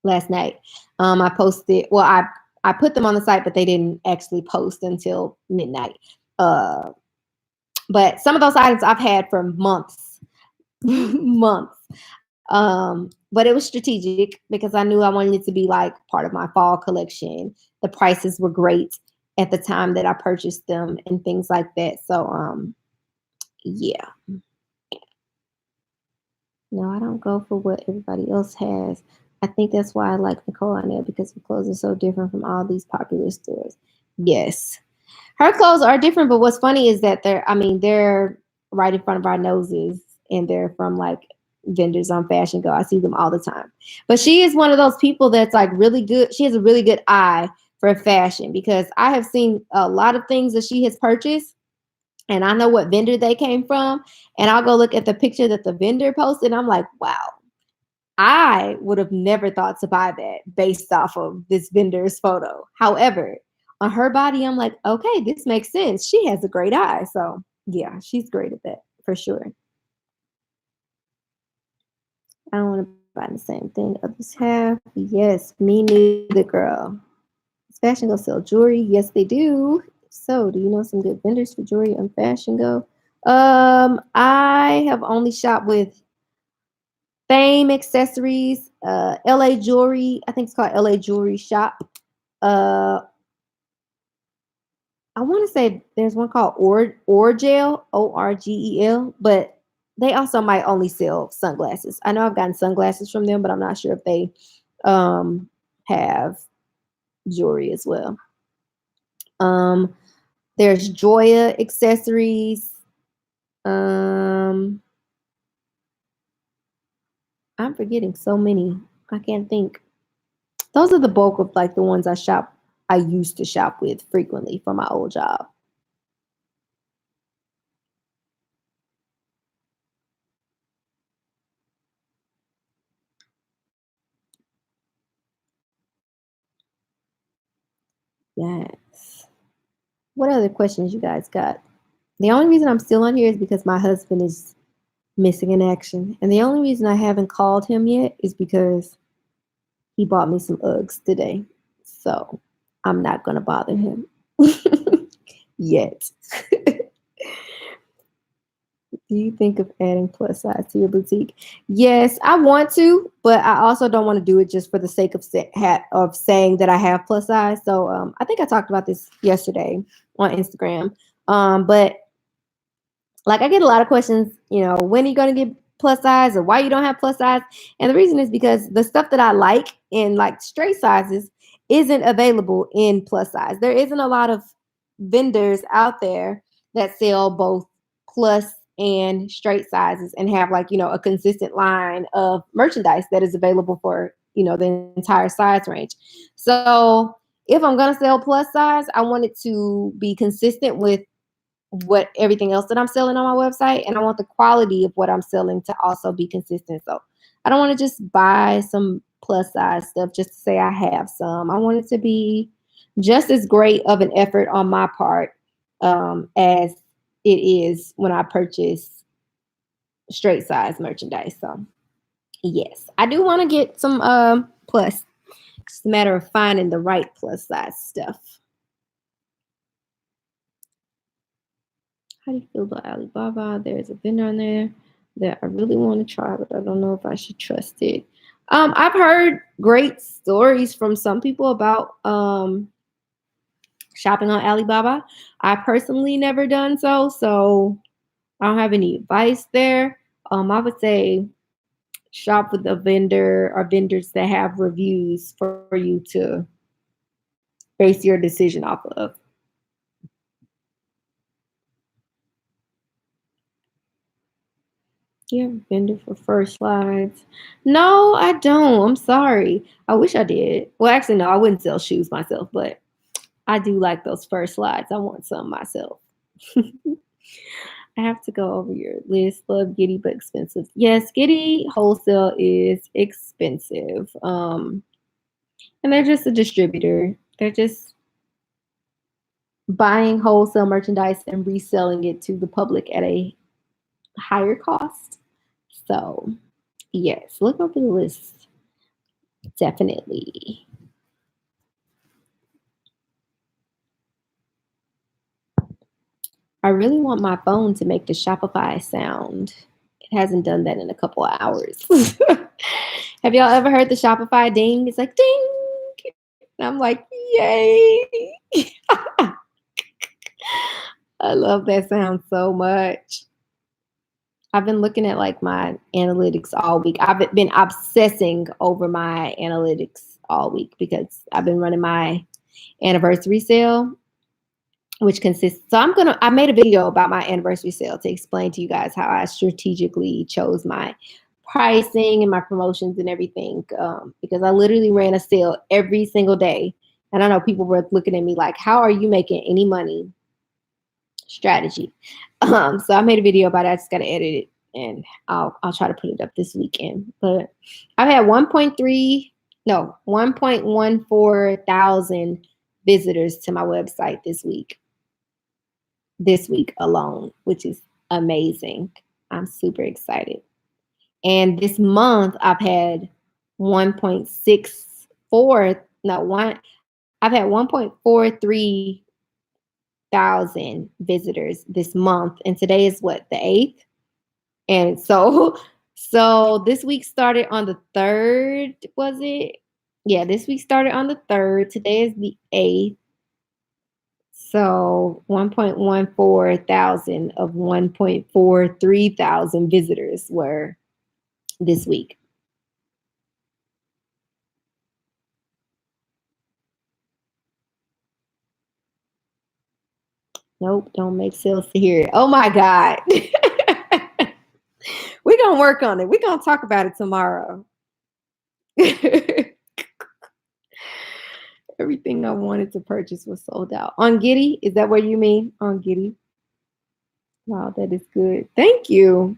last night, I posted, well, I put them on the site, but they didn't actually post until midnight. But some of those items I've had for months, months. But it was strategic because I knew I wanted it to be like part of my fall collection. The prices were great at the time that I purchased them and things like that. So yeah. No, I don't go for what everybody else has. I think that's why I like Nicole on there because her clothes are so different from all these popular stores. Yes. Her clothes are different, but what's funny is that they're right in front of our noses and they're from like vendors on Fashion Go. I see them all the time. But she is one of those people that's like really good. She has a really good eye for fashion because I have seen a lot of things that she has purchased and I know what vendor they came from. And I'll go look at the picture that the vendor posted. And I'm like, wow, I would have never thought to buy that based off of this vendor's photo. However, on her body, I'm like, okay, this makes sense. She has a great eye. So yeah, she's great at that for sure. I don't want to buy the same thing others have. Yes, me neither, girl. Does Fashion Go sell jewelry? Yes, they do. So, do you know some good vendors for jewelry on Fashion Go? I have only shopped with Fame Accessories, LA Jewelry. I think it's called LA Jewelry Shop. Uh, I want to say there's one called Orgel, Orgel, but they also might only sell sunglasses. I know I've gotten sunglasses from them, but I'm not sure if they um, have jewelry as well. Um, there's Joya Accessories. Um, I'm forgetting so many. I can't think. Those are the bulk of like the ones I used to shop with frequently for my old job. Yes. What other questions you guys got? The only reason I'm still on here is because my husband is missing in action. And the only reason I haven't called him yet is because he bought me some Uggs today. So I'm not going to bother him yet. Do you think of adding plus size to your boutique? Yes, I want to, but I also don't want to do it just for the sake of saying that I have plus size. So I think I talked about this yesterday on Instagram. But like I get a lot of questions, when are you going to get plus size or why you don't have plus size? And the reason is because the stuff that I like in like straight sizes isn't available in plus size. There isn't a lot of vendors out there that sell both plus and straight sizes and have like, a consistent line of merchandise that is available for, the entire size range. So if I'm going to sell plus size, I want it to be consistent with what everything else that I'm selling on my website, and I want the quality of what I'm selling to also be consistent. So I don't want to just buy some plus size stuff just to say I have some. I want it to be just as great of an effort on my part as it is when I purchase straight size merchandise. So yes, I do want to get some plus. It's a matter of finding the right plus size stuff. How do you feel about Alibaba? There's a vendor on there that I really want to try, but I don't know if I should trust it. I've heard great stories from some people about shopping on Alibaba. I personally never done so I don't have any advice there. I would say shop with a vendor or vendors that have reviews for you to base your decision off of. You have a vendor for first slides? No, I don't. I'm sorry. I wish I did. Well, actually, no, I wouldn't sell shoes myself, but I do like those first slides. I want some myself. I have to go over your list. Love Giddy, but expensive. Yes, Giddy wholesale is expensive. And they're just a distributor. They're just buying wholesale merchandise and reselling it to the public at a higher cost. So, yes, look over the list. Definitely. I really want my phone to make the Shopify sound. It hasn't done that in a couple of hours. Have y'all ever heard the Shopify ding? It's like ding. And I'm like, yay. I love that sound so much. I've been looking at like my analytics all week. I've been obsessing over my analytics all week because I've been running my anniversary sale, which consists. So I made a video about my anniversary sale to explain to you guys how I strategically chose my pricing and my promotions and everything. Because I literally ran a sale every single day. And I know people were looking at me like, how are you making any money? Strategy. So I made a video about it. I just got to edit it and I'll try to put it up this weekend. But I've had 1.14 thousand visitors to my website this week alone, which is amazing. I'm super excited. And this month I've had 1.64, no, one, I've had 1.43 thousand visitors this month. And today is what, the 8th? And so this week started on the 3rd, was it? Yeah, this week started on the 3rd. Today is the 8th. So 1.14 thousand of 1.43 thousand visitors were this week. Nope, don't make sales to hear it. Oh my God. We're going to work on it. We're going to talk about it tomorrow. Everything I wanted to purchase was sold out. On Giddy? Is that what you mean? On Giddy? Wow, that is good. Thank you.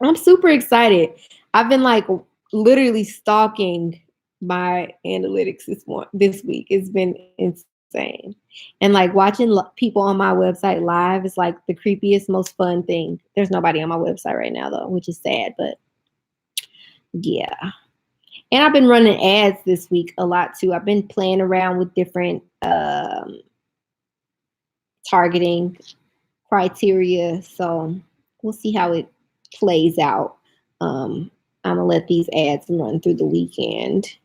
I'm super excited. I've been like literally stalking my analytics this week. It's been insane. And like watching people on my website live is like the creepiest, most fun thing. There's nobody on my website right now though, which is sad, but yeah. And I've been running ads this week a lot too. I've been playing around with different targeting criteria. So we'll see how it plays out. I'm gonna let these ads run through the weekend.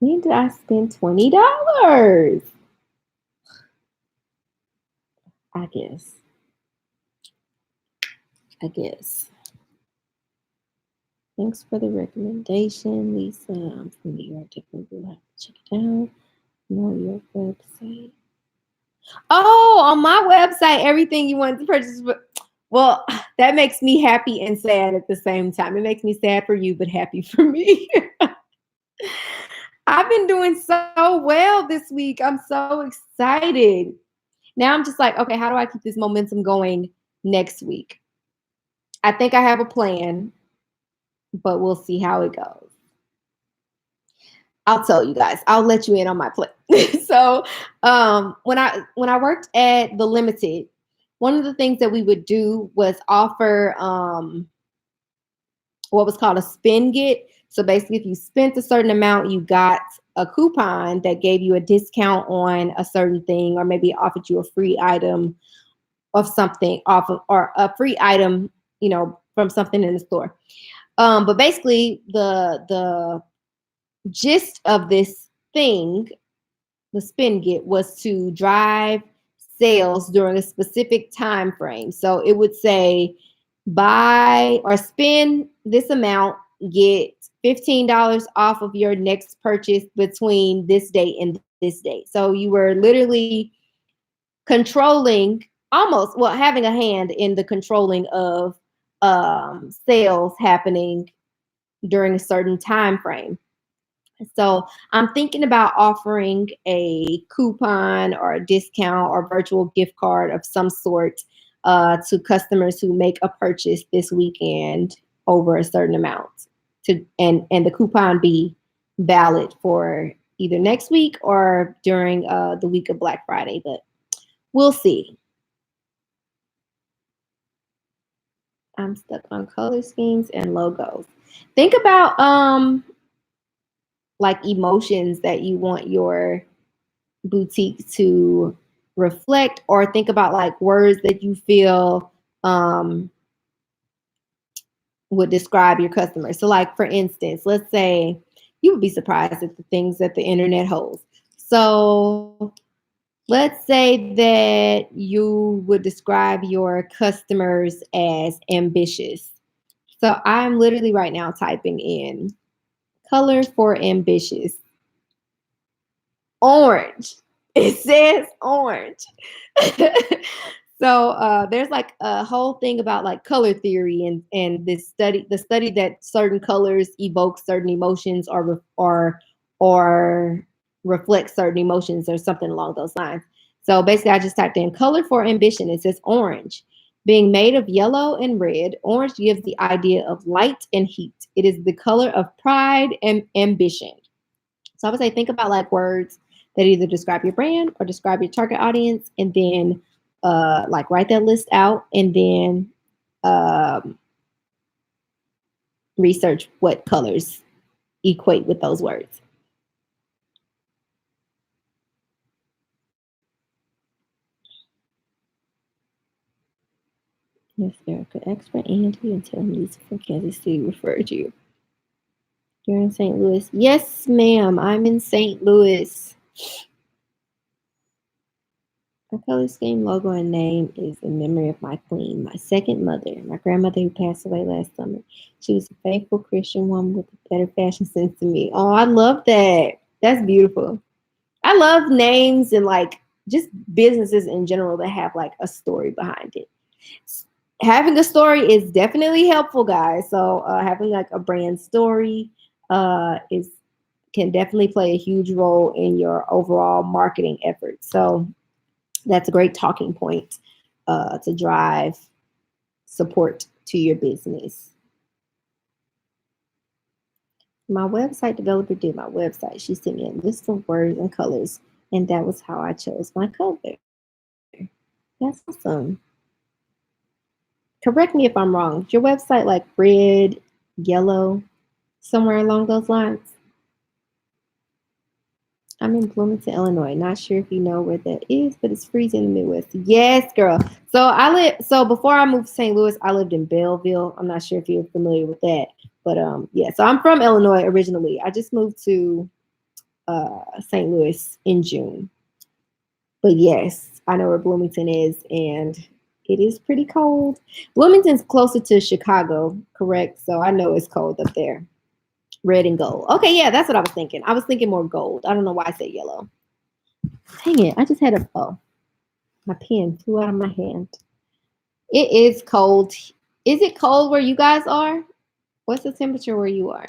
When did I spend $20? I guess. Thanks for the recommendation, Lisa. I'm from New York. Definitely will have to check it out. Know your website. Oh, on my website, everything you want to purchase. Well, that makes me happy and sad at the same time. It makes me sad for you, but happy for me. I've been doing so well this week. I'm so excited. Now I'm just like, okay, how do I keep this momentum going next week? I think I have a plan, but we'll see how it goes. I'll tell you guys. I'll let you in on my plan. So when I worked at the Limited, one of the things that we would do was offer what was called a spin get. So basically, if you spent a certain amount, you got a coupon that gave you a discount on a certain thing, or maybe offered you a free item of something or a free item, from something in the store. But basically, the gist of this thing, the spin get, was to drive sales during a specific time frame. So it would say, buy or spend this amount, get $15 off of your next purchase between this date and this date. So you were literally controlling, having a hand in the controlling of sales happening during a certain time frame. So I'm thinking about offering a coupon or a discount or virtual gift card of some sort to customers who make a purchase this weekend over a certain amount, and the coupon be valid for either next week or during the week of Black Friday, but we'll see. I'm stuck on color schemes and logos. Think about like emotions that you want your boutique to reflect, or think about like words that you feel would describe your customer. So like, for instance, let's say you would be surprised at the things that the internet holds. So Let's say that you would describe your customers as ambitious. So I'm literally right now typing in color for ambitious. Orange. It says orange. So there's like a whole thing about like color theory and the study that certain colors evoke certain emotions or reflect certain emotions or something along those lines. So basically, I just typed in color for ambition. It says orange. Being made of yellow and red, orange gives the idea of light and heat. It is the color of pride and ambition. So I would say think about like words that either describe your brand or describe your target audience, and then like write that list out, and then um, research what colors equate with those words. Yes, Erica, expert Andy and tell him Lisa from Kansas City referred you. You're in St. Louis. Yes, ma'am. I'm in St. Louis. My color scheme, logo, and name is in memory of my queen, my second mother, my grandmother who passed away last summer. She was a faithful Christian woman with a better fashion sense than me. Oh, I love that. That's beautiful. I love names and like just businesses in general that have like a story behind it. Having a story is definitely helpful, guys. So having like a brand story is can definitely play a huge role in your overall marketing efforts. So that's a great talking point to drive support to your business. My website developer did my website. She sent me a list of words and colors, and that was how I chose my color. That's awesome. Correct me if I'm wrong. Is your website like red, yellow, somewhere along those lines? I'm in Bloomington, Illinois. Not sure if you know where that is, but it's freezing in the Midwest. Yes, girl. So before I moved to St. Louis, I lived in Belleville. I'm not sure if you're familiar with that. But yeah, so I'm from Illinois originally. I just moved to St. Louis in June. But yes, I know where Bloomington is, and it is pretty cold. Bloomington's closer to Chicago, correct? So I know it's cold up there. Red and gold. Okay, yeah, that's what I was thinking. I was thinking more gold. I don't know why I said yellow. Dang it, I just had my pen flew out of my hand. It is cold. Is it cold where you guys are? What's the temperature where you are?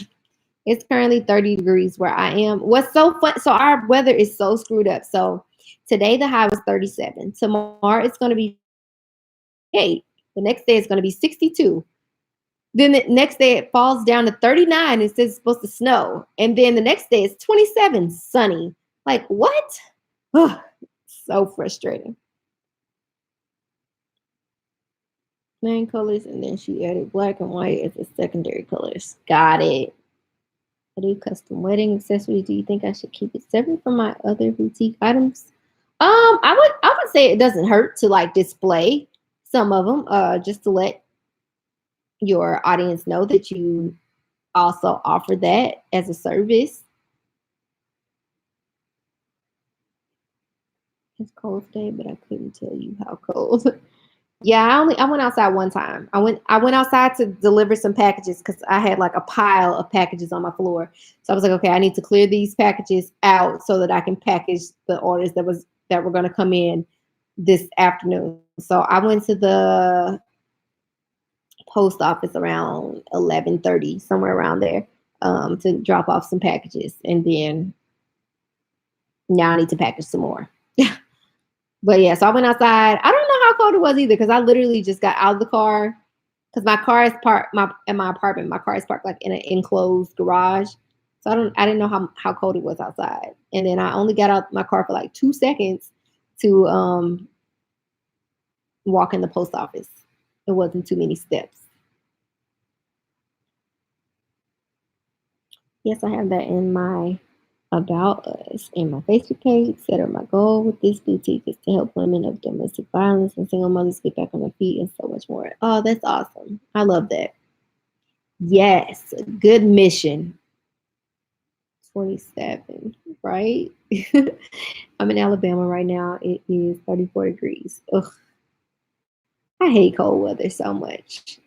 It's currently 30 degrees where I am. What's so fun? So our weather is so screwed up. So today the high was 37. Tomorrow it's going to be 8. The next day it's going to be 62. Then the next day it falls down to 39. It says it's supposed to snow. And then the next day it's 27, sunny. Like what? Oh, so frustrating. Main colors, and then she added black and white as the secondary colors. Got it. I do custom wedding accessories. Do you think I should keep it separate from my other boutique items? I would say it doesn't hurt to like display some of them, just to let your audience know that you also offer that as a service. It's cold today, but I couldn't tell you how cold. Yeah, I went outside one time. I went outside to deliver some packages because I had like a pile of packages on my floor. So I was like, okay, I need to clear these packages out so that I can package the orders that were going to come in this afternoon. So I went to the post office around 11:30, somewhere around there, to drop off some packages, and then now I need to package some more. But yeah, so I went outside. I don't know how cold it was either because I literally just got out of the car because my car is parked in my apartment. My car is parked like in an enclosed garage. So I didn't know how cold it was outside. And then I only got out my car for like 2 seconds to walk in the post office. It wasn't too many steps. Yes, I have that in my about us in my Facebook page, etc. My goal with this boutique is to help women of domestic violence and single mothers get back on their feet and so much more. Oh, that's awesome. I love that. Yes, good mission. 27. right? I'm in Alabama right now. It is 34 degrees. Ugh, I hate cold weather so much.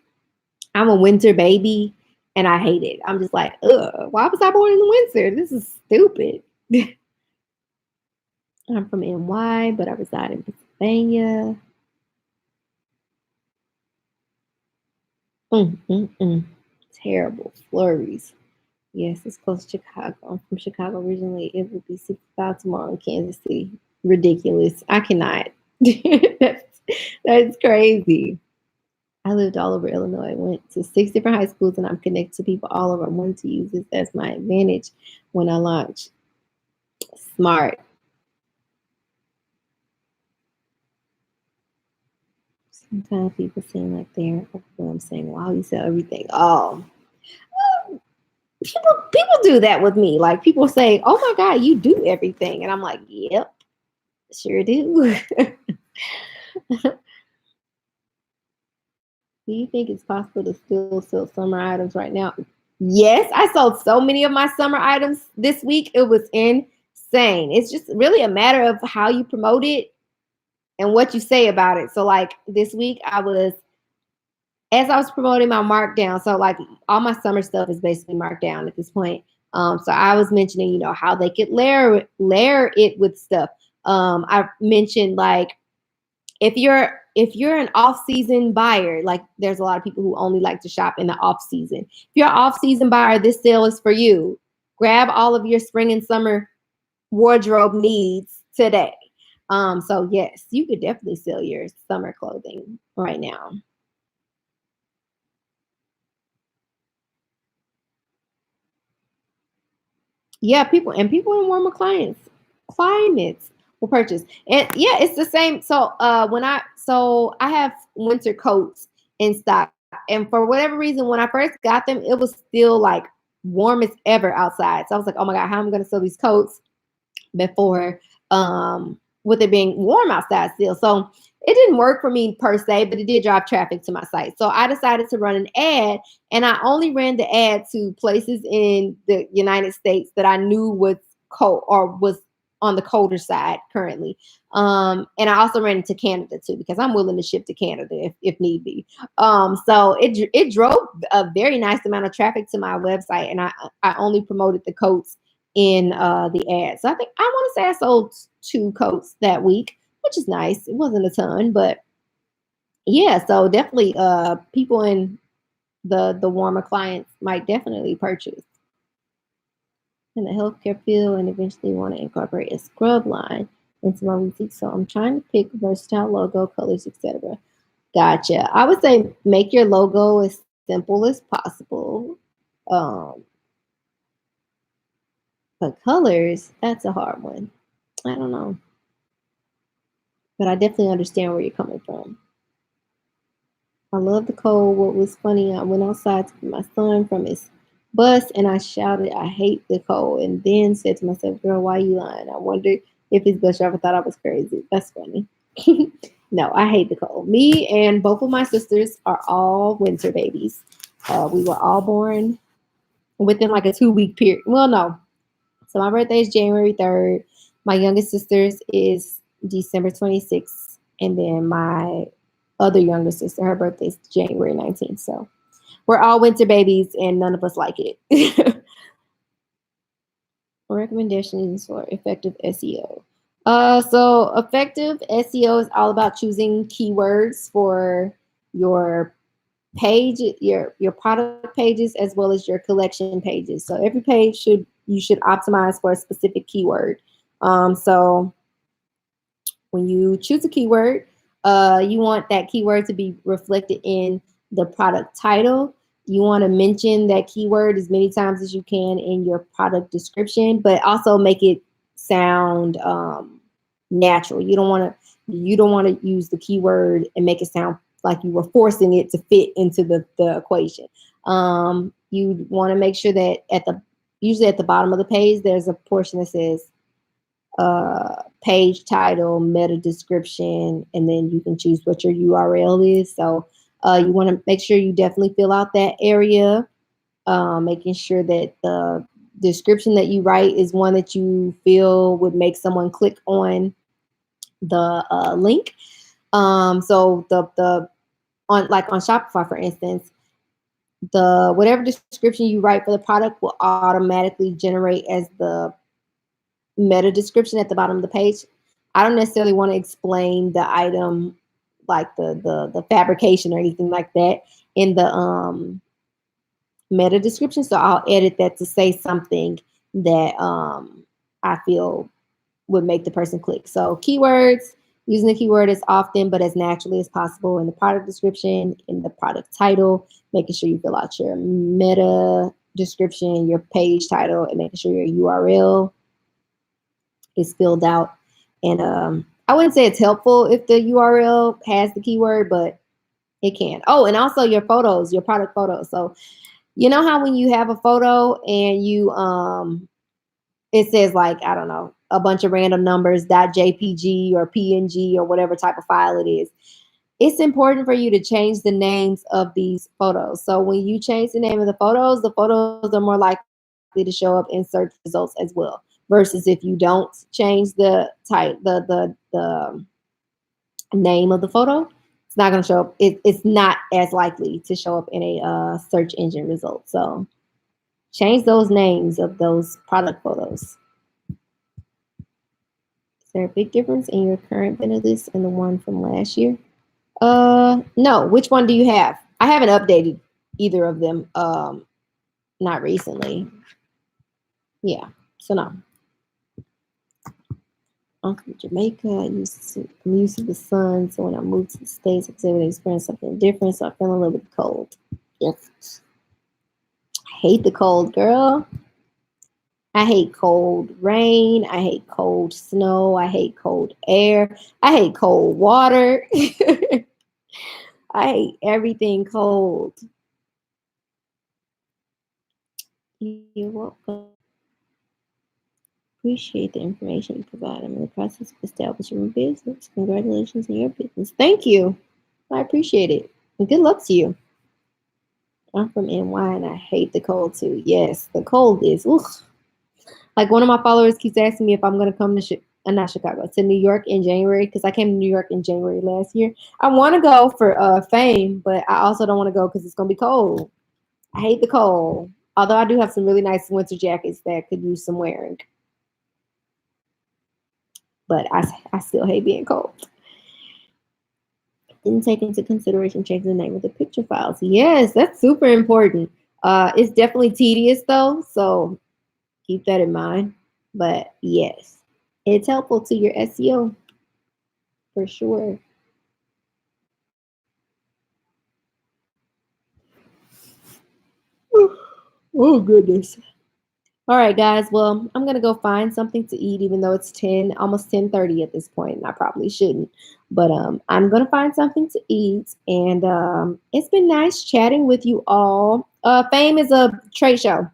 I'm a winter baby and I hate it. I'm just like, ugh, why was I born in the winter? This is stupid. I'm from NY, but I reside in Pennsylvania. Mm. Terrible flurries. Yes, it's close to Chicago. I'm from Chicago originally. It will be 65 tomorrow in Kansas City. Ridiculous. I cannot. that's, that's crazy. I lived all over Illinois. I went to 6 different high schools and I'm connected to people all over. I wanted to use this as my advantage when I launch. Smart. Sometimes people seem like they're I'm saying, wow, you sell everything. Oh, people do that with me. Like people say, oh my God, you do everything. And I'm like, yep, sure do. Do you think it's possible to still sell summer items right now? Yes, I sold so many of my summer items this week. It was insane. It's just really a matter of how you promote it and what you say about it. So, like this week, as I was promoting my markdown, so like all my summer stuff is basically marked down at this point. So I was mentioning, how they could layer it with stuff. I mentioned like if you're an off-season buyer, like there's a lot of people who only like to shop in the off-season. If you're an off-season buyer, this sale is for you. Grab all of your spring and summer wardrobe needs today. So yes, you could definitely sell your summer clothing right now. Yeah, people in warmer climates will purchase. And yeah, it's the same. So I have winter coats in stock. And for whatever reason, when I first got them, it was still like warm as ever outside. So I was like, oh my God, how am I gonna sell these coats before with it being warm outside still. So it didn't work for me per se, but it did drive traffic to my site. So I decided to run an ad, and I only ran the ad to places in the United States that I knew was cold or was on the colder side currently. And I also ran it to Canada too, because I'm willing to ship to Canada if need be. So it drove a very nice amount of traffic to my website, and I only promoted the coats in the ad. So I think I want to say I sold 2 coats that week, which is nice. It wasn't a ton, but yeah, so definitely people in the warmer clients might definitely purchase in the healthcare field and eventually want to incorporate a scrub line into my boutique. So I'm trying to pick versatile logo, colors, etc. Gotcha. I would say make your logo as simple as possible. Um, but colors, that's a hard one. I don't know. But I definitely understand where you're coming from. I love the cold. What was funny, I went outside to get my son from his bus and I shouted, I hate the cold. And then said to myself, girl, why are you lying? I wonder if his bus driver thought I was crazy. That's funny. No, I hate the cold. Me and both of my sisters are all winter babies. We were all born within like a 2 week period. Well, no. So my birthday is January 3rd. My youngest sister's is December 26th. And then my other younger sister, her birthday is January 19th. So we're all winter babies and none of us like it. Recommendations for effective SEO. So effective SEO is all about choosing keywords for your page, your product pages, as well as your collection pages. So every page you should optimize for a specific keyword. So when you choose a keyword, you want that keyword to be reflected in the product title. You want to mention that keyword as many times as you can in your product description, but also make it sound natural. You don't want to use the keyword and make it sound like you were forcing it to fit into the equation. You want to make sure that usually at the bottom of the page, there's a portion that says page title, meta description, and then you can choose what your URL is. So you want to make sure you definitely fill out that area, making sure that description that you write is one that you feel would make someone click on the link. So the on like on Shopify, for instance, the whatever description you write for the product will automatically generate as the meta description at the bottom of the page. I don't necessarily want to explain the item, like the fabrication or anything like that in the meta description. So I'll edit that to say something that I feel would make the person click. So keywords, using the keyword as often but as naturally as possible in the product description, in the product title, making sure you fill out your meta description, your page title, and making sure your URL is filled out. And I wouldn't say it's helpful if the URL has the keyword, but it can. Oh, and also your photos, your product photos. So you know how when you have a photo and you it says like, I don't know, a bunch of random numbers, .jpg or png or whatever type of file it is. It's important for you to change the names of these photos. So when you change the name of the photos are more likely to show up in search results as well. Versus if you don't change the type, the name of the photo, it's not going to show up. It's not as likely to show up in a search engine result. So change those names of those product photos. Is there a big difference in your current vendor list and the one from last year? No. Which one do you have? I haven't updated either of them. Not recently. Yeah. So no. I'm from Jamaica. I'm used to the sun. So when I moved to the States, I was able to experience something different. So I feel a little bit cold. Yes. I hate the cold, girl. I hate cold rain. I hate cold snow. I hate cold air. I hate cold water. I hate everything cold. You're welcome. Appreciate the information you provide. I'm in the process of establishing a business. Congratulations on your business. Thank you. I appreciate it. And good luck to you. I'm from NY and I hate the cold too. Yes, the cold is. Ugh. Like one of my followers keeps asking me if I'm going to come to not Chicago, to New York in January, because I came to New York in January last year. I want to go for fame, but I also don't want to go because it's going to be cold. I hate the cold. Although I do have some really nice winter jackets that could use some wearing. But I still hate being cold. Didn't take into consideration changing the name of the picture files. Yes, that's super important. It's definitely tedious though, so keep that in mind. But yes, it's helpful to your SEO for sure. Oh goodness. All right, guys. Well, I'm gonna go find something to eat, even though it's almost 10:30 at this point, and I probably shouldn't. But I'm gonna find something to eat, and it's been nice chatting with you all. Fame is a trade show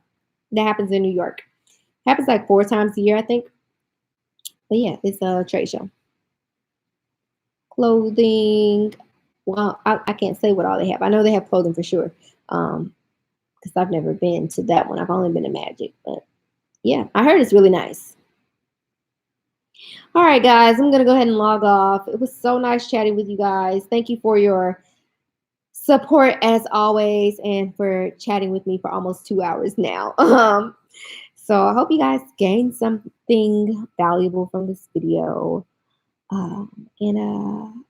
that happens in New York. Happens like 4 times a year, I think. But yeah, it's a trade show. Clothing. Well, I can't say what all they have. I know they have clothing for sure. Because I've never been to that one. I've only been to Magic, but yeah, I heard it's really nice. All right, guys, I'm going to go ahead and log off. It was so nice chatting with you guys. Thank you for your support as always and for chatting with me for almost 2 hours now. So I hope you guys gained something valuable from this video. And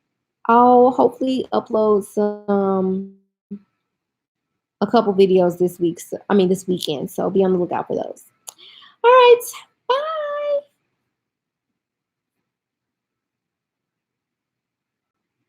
I'll hopefully upload a couple videos this weekend. So be on the lookout for those. All right.